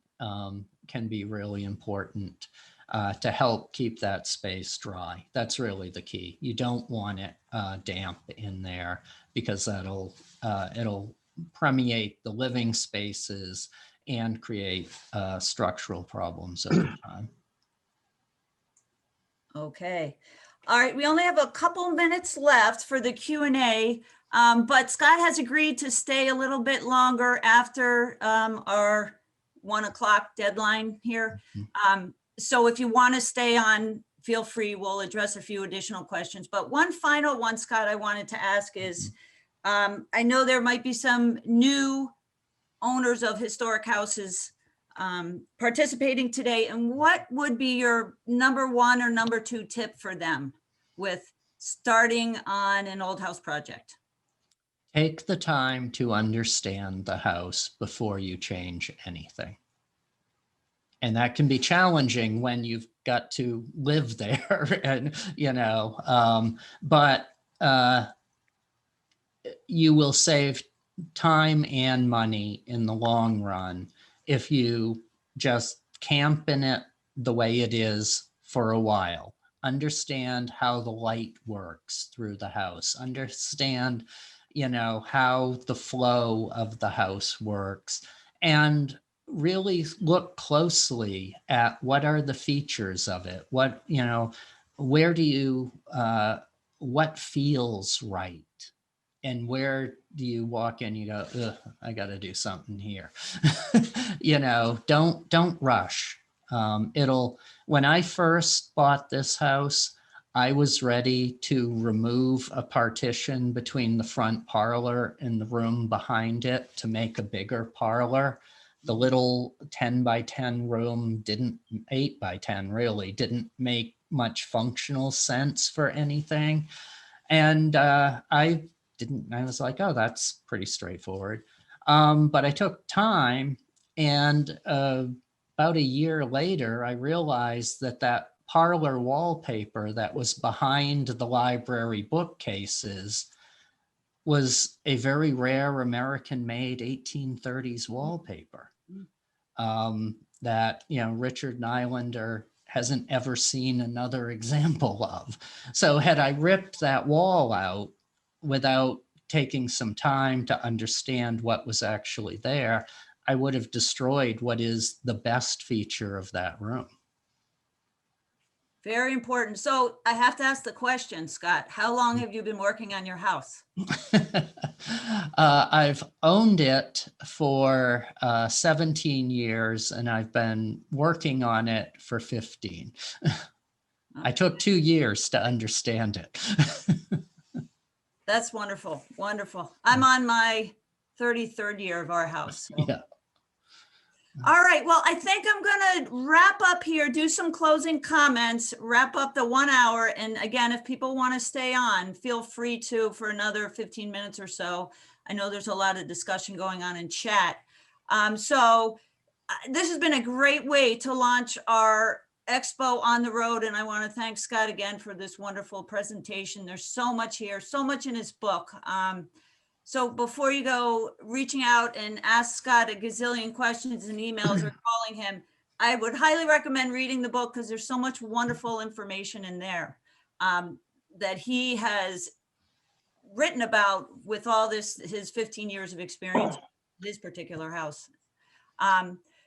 can be really important to help keep that space dry. That's really the key. You don't want it damp in there, because it'll permeate the living spaces and create structural problems over time. Okay. All right, we only have a couple minutes left for the Q&A, but Scott has agreed to stay a little bit longer after our 1 o'clock deadline here. So if you want to stay on, feel free, we'll address a few additional questions. But one final one, Scott, I wanted to ask is, I know there might be some new owners of historic houses participating today, and what would be your number 1 or number 2 tip for them with starting on an old house project? Take the time to understand the house before you change anything. And that can be challenging when you've got to live there, and but you will save time and money in the long run if you just camp in it the way it is for a while. Understand how the light works through the house. Understand, how the flow of the house works, and really look closely at what are the features of it. What, where do you, what feels right? And where do you walk in, you go, ugh, I got to do something here. Don't rush. When I first bought this house, I was ready to remove a partition between the front parlor and the room behind it to make a bigger parlor. The little 10 by 10 room 8 by 10 really didn't make much functional sense for anything. And I was like, oh, that's pretty straightforward. But I took time, and about a year later, I realized that parlor wallpaper that was behind the library bookcases was a very rare American-made 1830s wallpaper that, Richard Nylander hasn't ever seen another example of. So had I ripped that wall out without taking some time to understand what was actually there, I would have destroyed what is the best feature of that room. Very important. So I have to ask the question, Scott, how long have you been working on your house? I've owned it for 17 years, and I've been working on it for 15. I took 2 years to understand it. That's wonderful. Wonderful. I'm on my 33rd year of our house. So. Yeah. All right. Well, I think I'm going to wrap up here, do some closing comments, wrap up the 1 hour. And again, if people want to stay on, feel free to for another 15 minutes or so. I know there's a lot of discussion going on in chat. This has been a great way to launch our Expo on the road. And I want to thank Scott again for this wonderful presentation. There's so much here, so much in his book. So before you go reaching out and ask Scott a gazillion questions and emails or calling him, I would highly recommend reading the book because there's so much wonderful information in there that he has written about with all his 15 years of experience in his particular house.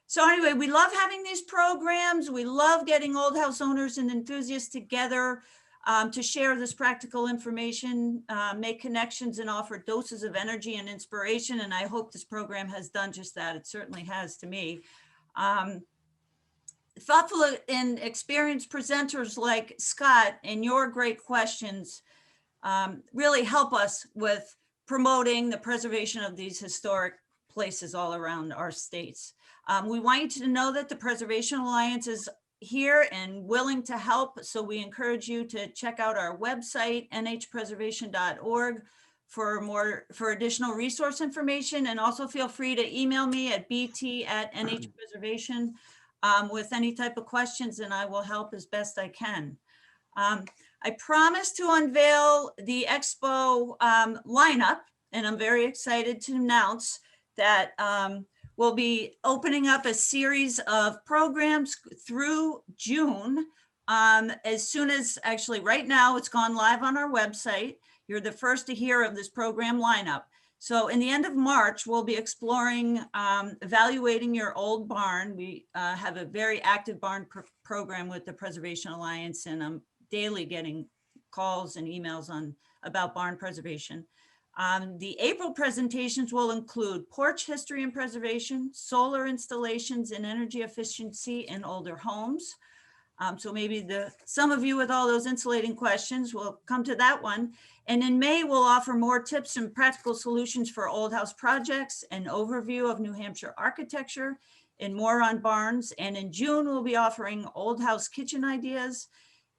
So anyway, we love having these programs. We love getting old house owners and enthusiasts together to share this practical information, make connections, and offer doses of energy and inspiration. And I hope this program has done just that. It certainly has to me. Thoughtful and experienced presenters like Scott and your great questions really help us with promoting the preservation of these historic places all around our states. We want you to know that the Preservation Alliance is here and willing to help. So we encourage you to check out our website, nhpreservation.org, for additional resource information, and also feel free to email me at bt@nhpreservation with any type of questions, and I will help as best I can. I promised to unveil the Expo lineup, and I'm very excited to announce that we'll be opening up a series of programs through June. As soon as, actually right now, it's gone live on our website. You're the first to hear of this program lineup. So in the end of March, we'll be exploring evaluating your old barn. We have a very active barn program with the Preservation Alliance, and I'm daily getting calls and emails about barn preservation. The April presentations will include porch history and preservation, solar installations and energy efficiency in older homes. So maybe some of you with all those insulating questions will come to that one. And in May, we'll offer more tips and practical solutions for old house projects, an overview of New Hampshire architecture, and more on barns. And in June, we'll be offering old house kitchen ideas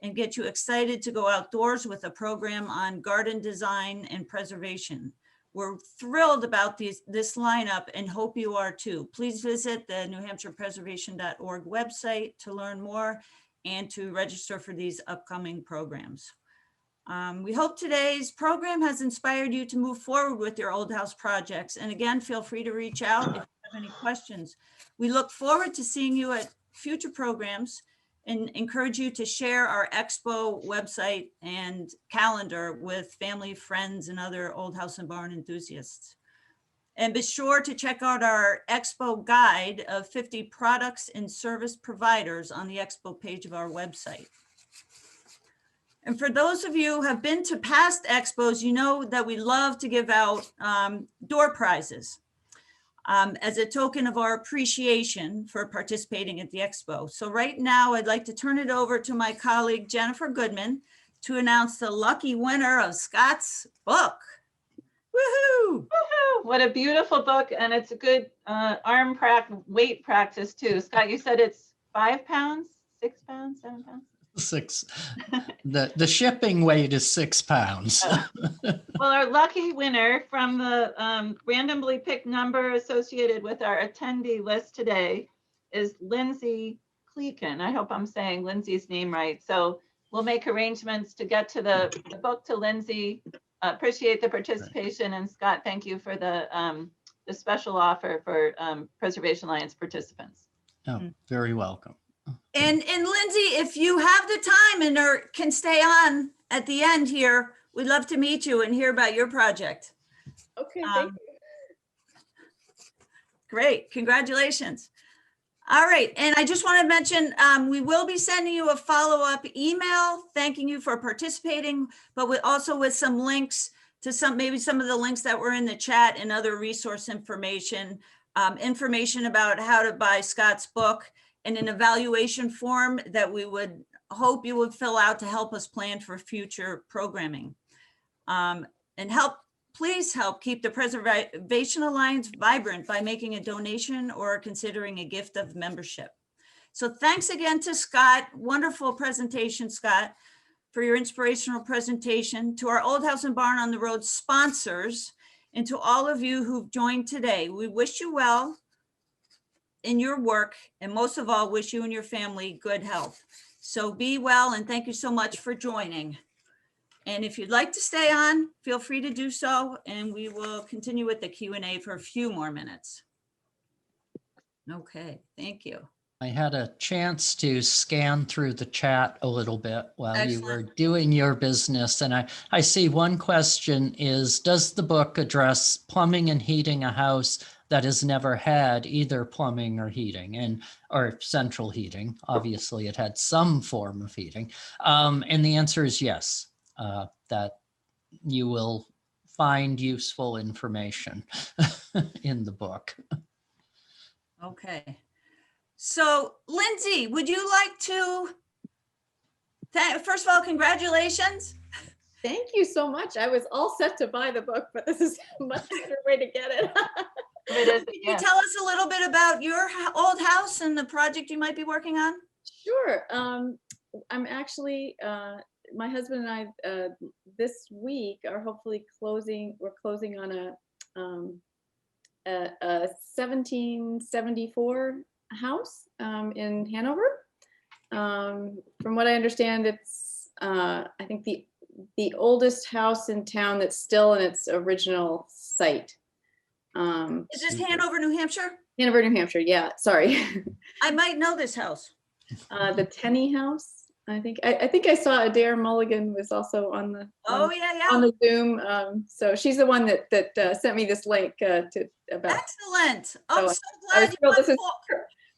and get you excited to go outdoors with a program on garden design and preservation. We're thrilled about this lineup and hope you are too. Please visit the newhampshirepreservation.org website to learn more and to register for these upcoming programs. We hope today's program has inspired you to move forward with your old house projects. And again, feel free to reach out if you have any questions. We look forward to seeing you at future programs and encourage you to share our Expo website and calendar with family, friends, and other old house and barn enthusiasts. And be sure to check out our Expo guide of 50 products and service providers on the Expo page of our website. And for those of you who have been to past Expos, you know that we love to give out door prizes as a token of our appreciation for participating at the Expo. So right now, I'd like to turn it over to my colleague, Jennifer Goodman, to announce the lucky winner of Scott's book. Woohoo! Woohoo! What a beautiful book, and it's a good weight practice too. Scott, you said it's 5 pounds, 6 pounds, 7 pounds? 6. The shipping weight is 6 pounds. Oh. Well, our lucky winner from the randomly picked number associated with our attendee list today is Lindsay Kirchen. I hope I'm saying Lindsay's name right. So we'll make arrangements to get to the book to Lindsay. Appreciate the participation, and Scott, thank you for the special offer for Preservation Alliance participants. Oh, very welcome. And Lindsay, if you have the time and can stay on at the end here, we'd love to meet you and hear about your project. Okay, thank you. Great, congratulations. All right, and I just want to mention, we will be sending you a follow-up email thanking you for participating, but also with some links to maybe some of the links that were in the chat and other resource information, information about how to buy Scott's book, and an evaluation form that we would hope you would fill out to help us plan for future programming. And please help keep the Preservation Alliance vibrant by making a donation or considering a gift of membership. So thanks again to Scott. Wonderful presentation, Scott, for your inspirational presentation, to our Old House and Barn on the Road sponsors, and to all of you who've joined today. We wish you well in your work, and most of all, wish you and your family good health. So be well, and thank you so much for joining. And if you'd like to stay on, feel free to do so, and we will continue with the Q&A for a few more minutes. Okay, thank you. I had a chance to scan through the chat a little bit while Excellent. you were doing your business. And I see one question is, does the book address plumbing and heating a house that has never had either plumbing or heating or central heating? Obviously, it had some form of heating. And the answer is yes, that you will find useful information in the book. Okay. So Lindsay, would you like to, first of all, congratulations. Thank you so much. I was all set to buy the book, but this is a much better way to get it. Can you tell us a little bit about your old house and the project you might be working on? Sure. I'm actually my husband and I this week are hopefully closing. We're closing on a 1774 house in Hanover. From what I understand, it's I think the oldest house in town that's still in its original site. Is this Hanover, New Hampshire? Hanover, New Hampshire. Yeah, sorry. I might know this house. The Tenney House. I think I saw Adair Mulligan was also on the Oh, yeah, on yeah. the Zoom. So she's the one that sent me this link about. Excellent. I'm So so I was glad you thrilled. wrote This is the book.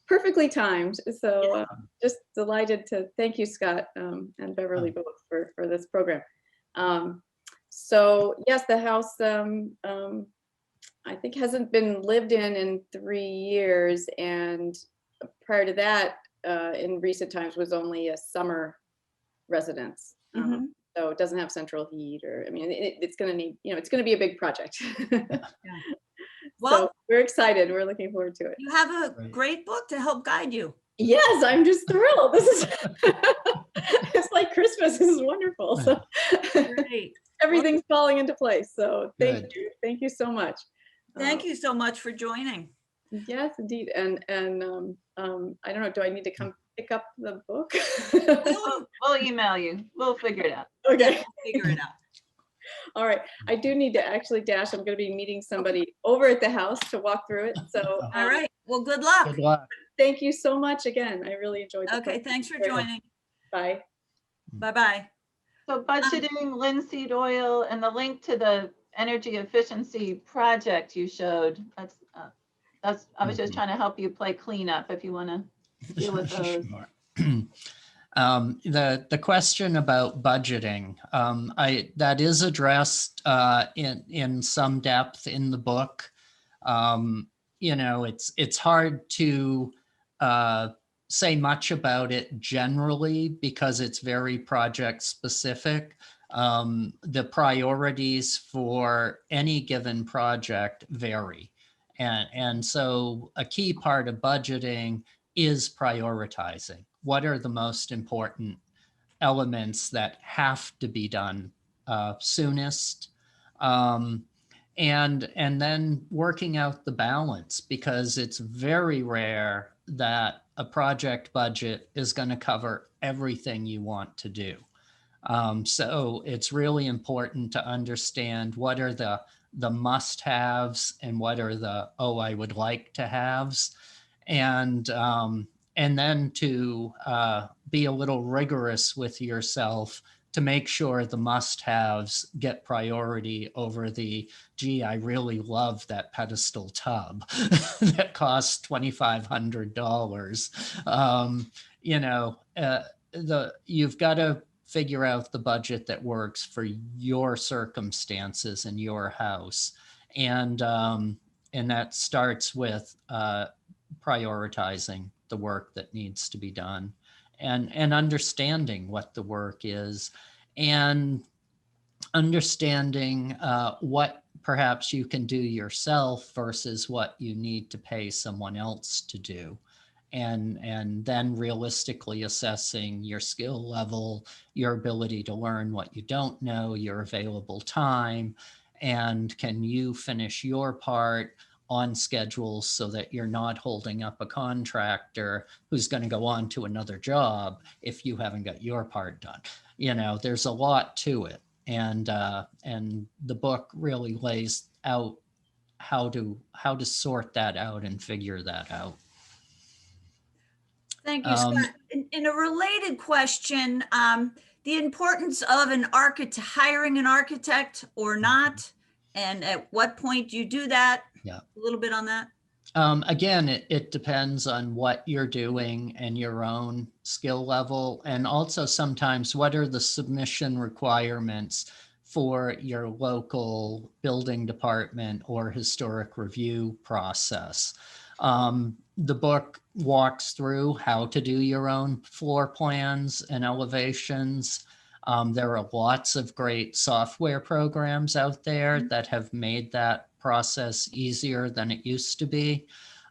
perfectly timed. So just delighted to thank you, Scott, and Beverly both for this program. So yes, the house I think hasn't been lived in 3 years, and prior to that, in recent times, was only a summer residence. Mhm. So it doesn't have central heat, or I mean, it's going to need, it's going to be a big project. Well, So we're excited. We're looking forward to it. you have a Right. great book to help guide you. Yes, I'm just thrilled. This is it's like Christmas. This is wonderful. So Great. everything's falling into place. So Good. thank you so much. Thank you so much for joining. Yes, indeed. And I don't know. Do I need to come pick up the book? We'll email you. We'll figure it out. Okay. Figure it out. All right. I do need to actually dash. I'm going to be meeting somebody over at the house to walk through it. So All right. Well, good luck. Good luck. thank you so much again. I really enjoyed the Okay. program. Thanks for Very much. joining. Bye. Bye-bye. So budgeting, linseed oil, and the link to the energy efficiency project you showed, that's, I was just trying to help you play cleanup if you want to deal with those. Sure. The question about budgeting, that is addressed in some depth in the book. It's hard to say much about it generally because it's very project specific. The priorities for any given project vary. And so a key part of budgeting is prioritizing. What are the most important elements that have to be done soonest? And then working out the balance, because it's very rare that a project budget is going to cover everything you want to do. So it's really important to understand what are the must-haves and what are the I would like to haves, and then to be a little rigorous with yourself to make sure the must-haves get priority over the, gee, I really love that pedestal tub that costs $2,500. You've got to figure out the budget that works for your circumstances and your house, and that starts with prioritizing the work that needs to be done, and understanding what the work is, and understanding what perhaps you can do yourself versus what you need to pay someone else to do. And then realistically assessing your skill level, your ability to learn what you don't know, your available time, and can you finish your part on schedule so that you're not holding up a contractor who's going to go on to another job if you haven't got your part done. There's a lot to it. And the book really lays out how to sort that out and figure that out. Thank you, Scott. In a related question, the importance of hiring an architect or not, and at what point do you do that? Yeah. A little bit on that. Again, it depends on what you're doing and your own skill level, and also sometimes what are the submission requirements for your local building department or historic review process. The book walks through how to do your own floor plans and elevations. There are lots of great software programs out there that have made that process easier than it used to be.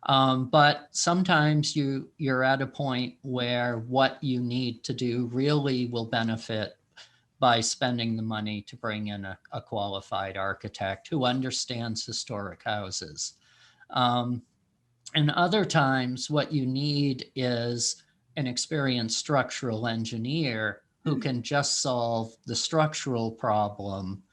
But sometimes you're at a point where what you need to do really will benefit by spending the money to bring in a qualified architect who understands historic houses. And other times what you need is an experienced structural engineer who can just solve the structural problem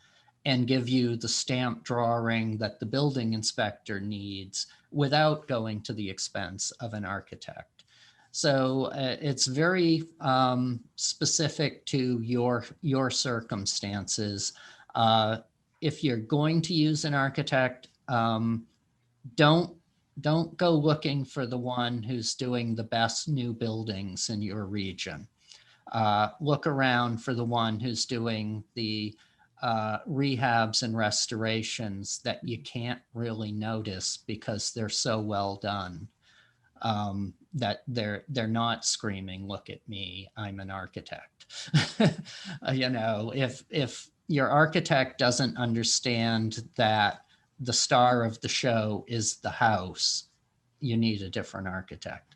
and give you the stamp drawing that the building inspector needs without going to the expense of an architect. So it's very specific to your circumstances. If you're going to use an architect, don't go looking for the one who's doing the best new buildings in your region. Look around for the one who's doing the rehabs and restorations that you can't really notice because they're so well done, that they're not screaming, "Look at me, I'm an architect." You know, if your architect doesn't understand that the star of the show is the house, you need a different architect.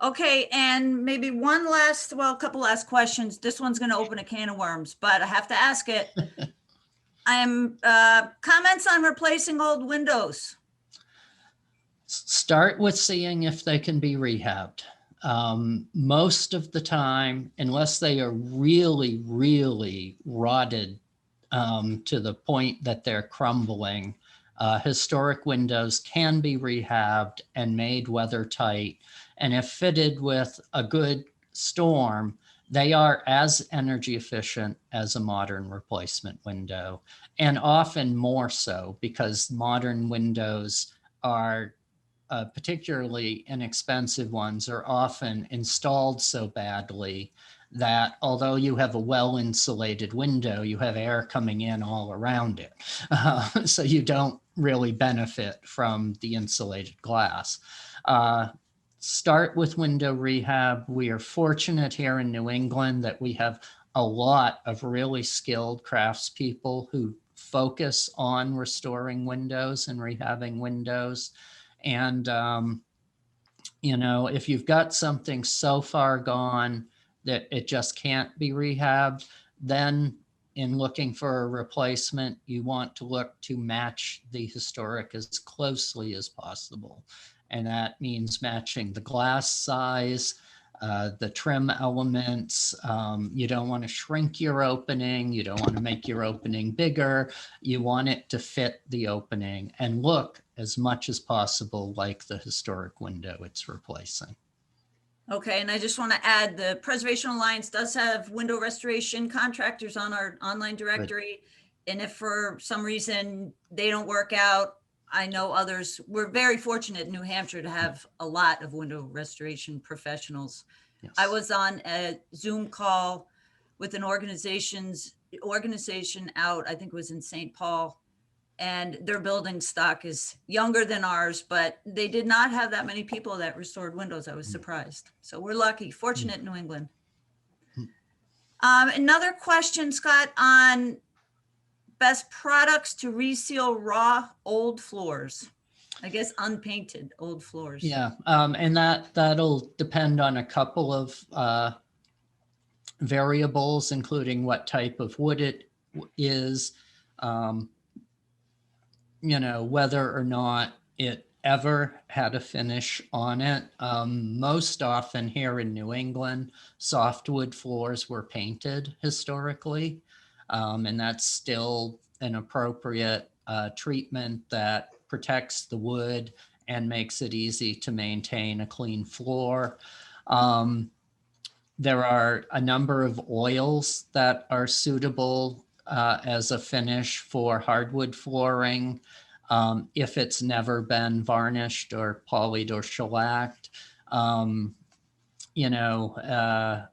Okay, and maybe one last, well, a couple last questions. This one's going to open a can of worms, but I have to ask it. Comments on replacing old windows. Start with seeing if they can be rehabbed. Most of the time, unless they are really, really rotted to the point that they're crumbling, historic windows can be rehabbed and made weather tight. And if fitted with a good storm, they are as energy efficient as a modern replacement window, and often more so, because modern windows are, particularly inexpensive ones, are often installed so badly that although you have a well-insulated window, you have air coming in all around it. So you don't really benefit from the insulated glass. Start with window rehab. We are fortunate here in New England that we have a lot of really skilled craftspeople who focus on restoring windows and rehabbing windows. And, you know, if you've got something so far gone that it just can't be rehabbed, then in looking for a replacement, you want to look to match the historic as closely as possible. And that means matching the glass size, the trim elements. You don't want to shrink your opening. You don't want to make your opening bigger. You want it to fit the opening and look as much as possible like the historic window it's replacing. Okay, and I just want to add, the Preservation Alliance does have window restoration contractors on our online directory. And if for some reason they don't work out, I know others. We're very fortunate in New Hampshire to have a lot of window restoration professionals. Yes. I was on a Zoom call with an organization out, I think it was in St. Paul, and their building stock is younger than ours, but they did not have that many people that restored windows. I was surprised. So we're lucky, fortunate in New England. Another question, Scott, on best products to reseal raw old floors. I guess unpainted old floors. Yeah, and that'll depend on a couple of variables, including what type of wood it is, you know, whether or not it ever had a finish on it. Most often here in New England, softwood floors were painted historically, and that's still an appropriate treatment that protects the wood and makes it easy to maintain a clean floor. There are a number of oils that are suitable as a finish for hardwood flooring. If it's never been varnished or polyed or shellacked, you know,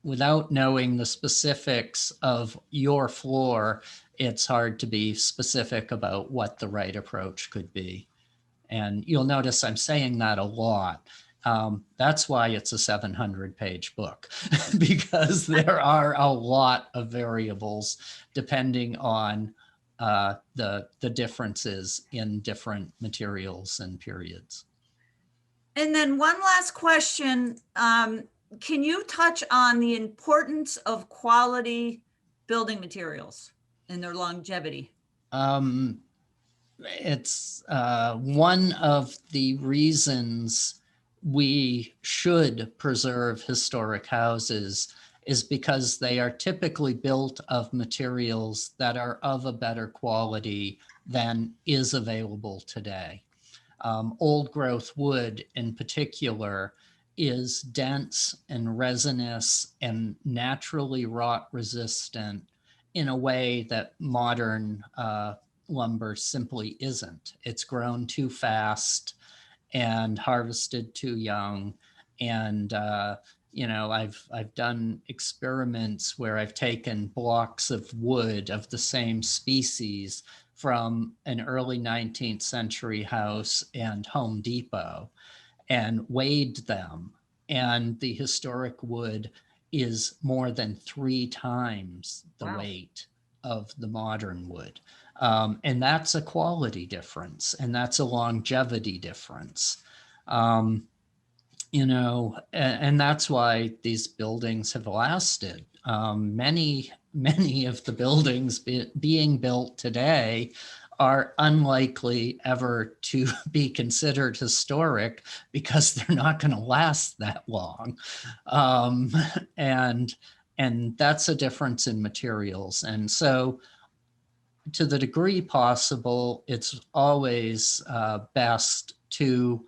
without knowing the specifics of your floor, it's hard to be specific about what the right approach could be. And you'll notice I'm saying that a lot. That's why it's a 700-page book, because there are a lot of variables depending on the differences in different materials and periods. And then one last question. can you touch on the importance of quality building materials and their longevity? It's one of the reasons we should preserve historic houses is because they are typically built of materials that are of a better quality than is available today. Old growth wood in particular is dense and resinous and naturally rot resistant in a way that modern lumber simply isn't. It's grown too fast and harvested too young. And I've done experiments where I've taken blocks of wood of the same species from an early 19th century house and Home Depot and weighed them. And the historic wood is more than 3 times the Wow. weight of the modern wood. And that's a quality difference, and that's a longevity difference. And that's why these buildings have lasted. Many of the buildings being built today are unlikely ever to be considered historic because they're not going to last that long. And that's a difference in materials. And so to the degree possible, it's always best to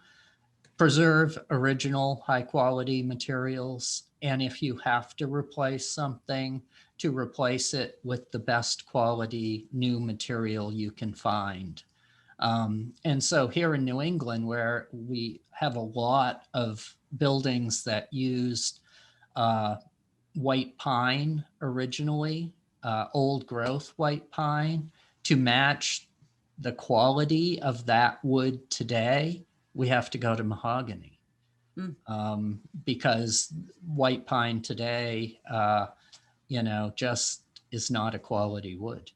preserve original high quality materials. And if you have to replace something, to replace it with the best quality new material you can find. And so here in New England, where we have a lot of buildings that used white pine originally, old growth white pine, to match the quality of that wood today, we have to go to mahogany. Because white pine today, just is not a quality wood.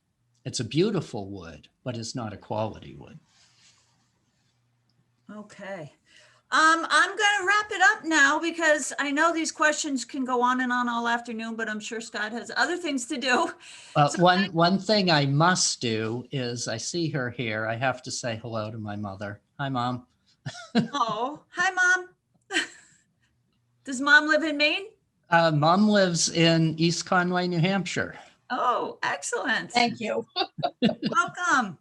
It's a beautiful wood, but it's not a quality wood. Okay. I'm going to wrap it up now because I know these questions can go on and on all afternoon, but I'm sure Scott has other things to do. So One thing I must do is, I see her here. I have to say hello to my mother. Hi, Mom. Oh, hi, Mom. Does Mom live in Maine? Mom lives in East Conway, New Hampshire. Oh, excellent. Thank you. Welcome.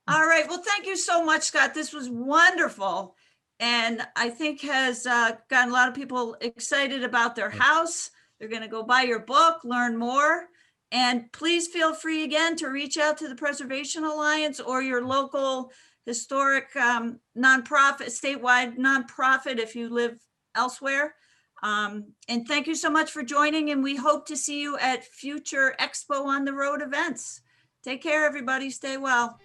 All right. Well, thank you so much, Scott. This was wonderful. And I think has gotten a lot of people excited about their house. They're going to go buy your book, learn more. And please feel free again to reach out to the Preservation Alliance or your local historic nonprofit, statewide nonprofit if you live elsewhere. And thank you so much for joining. And we hope to see you at future Expo on the Road events. Take care, everybody. Stay well.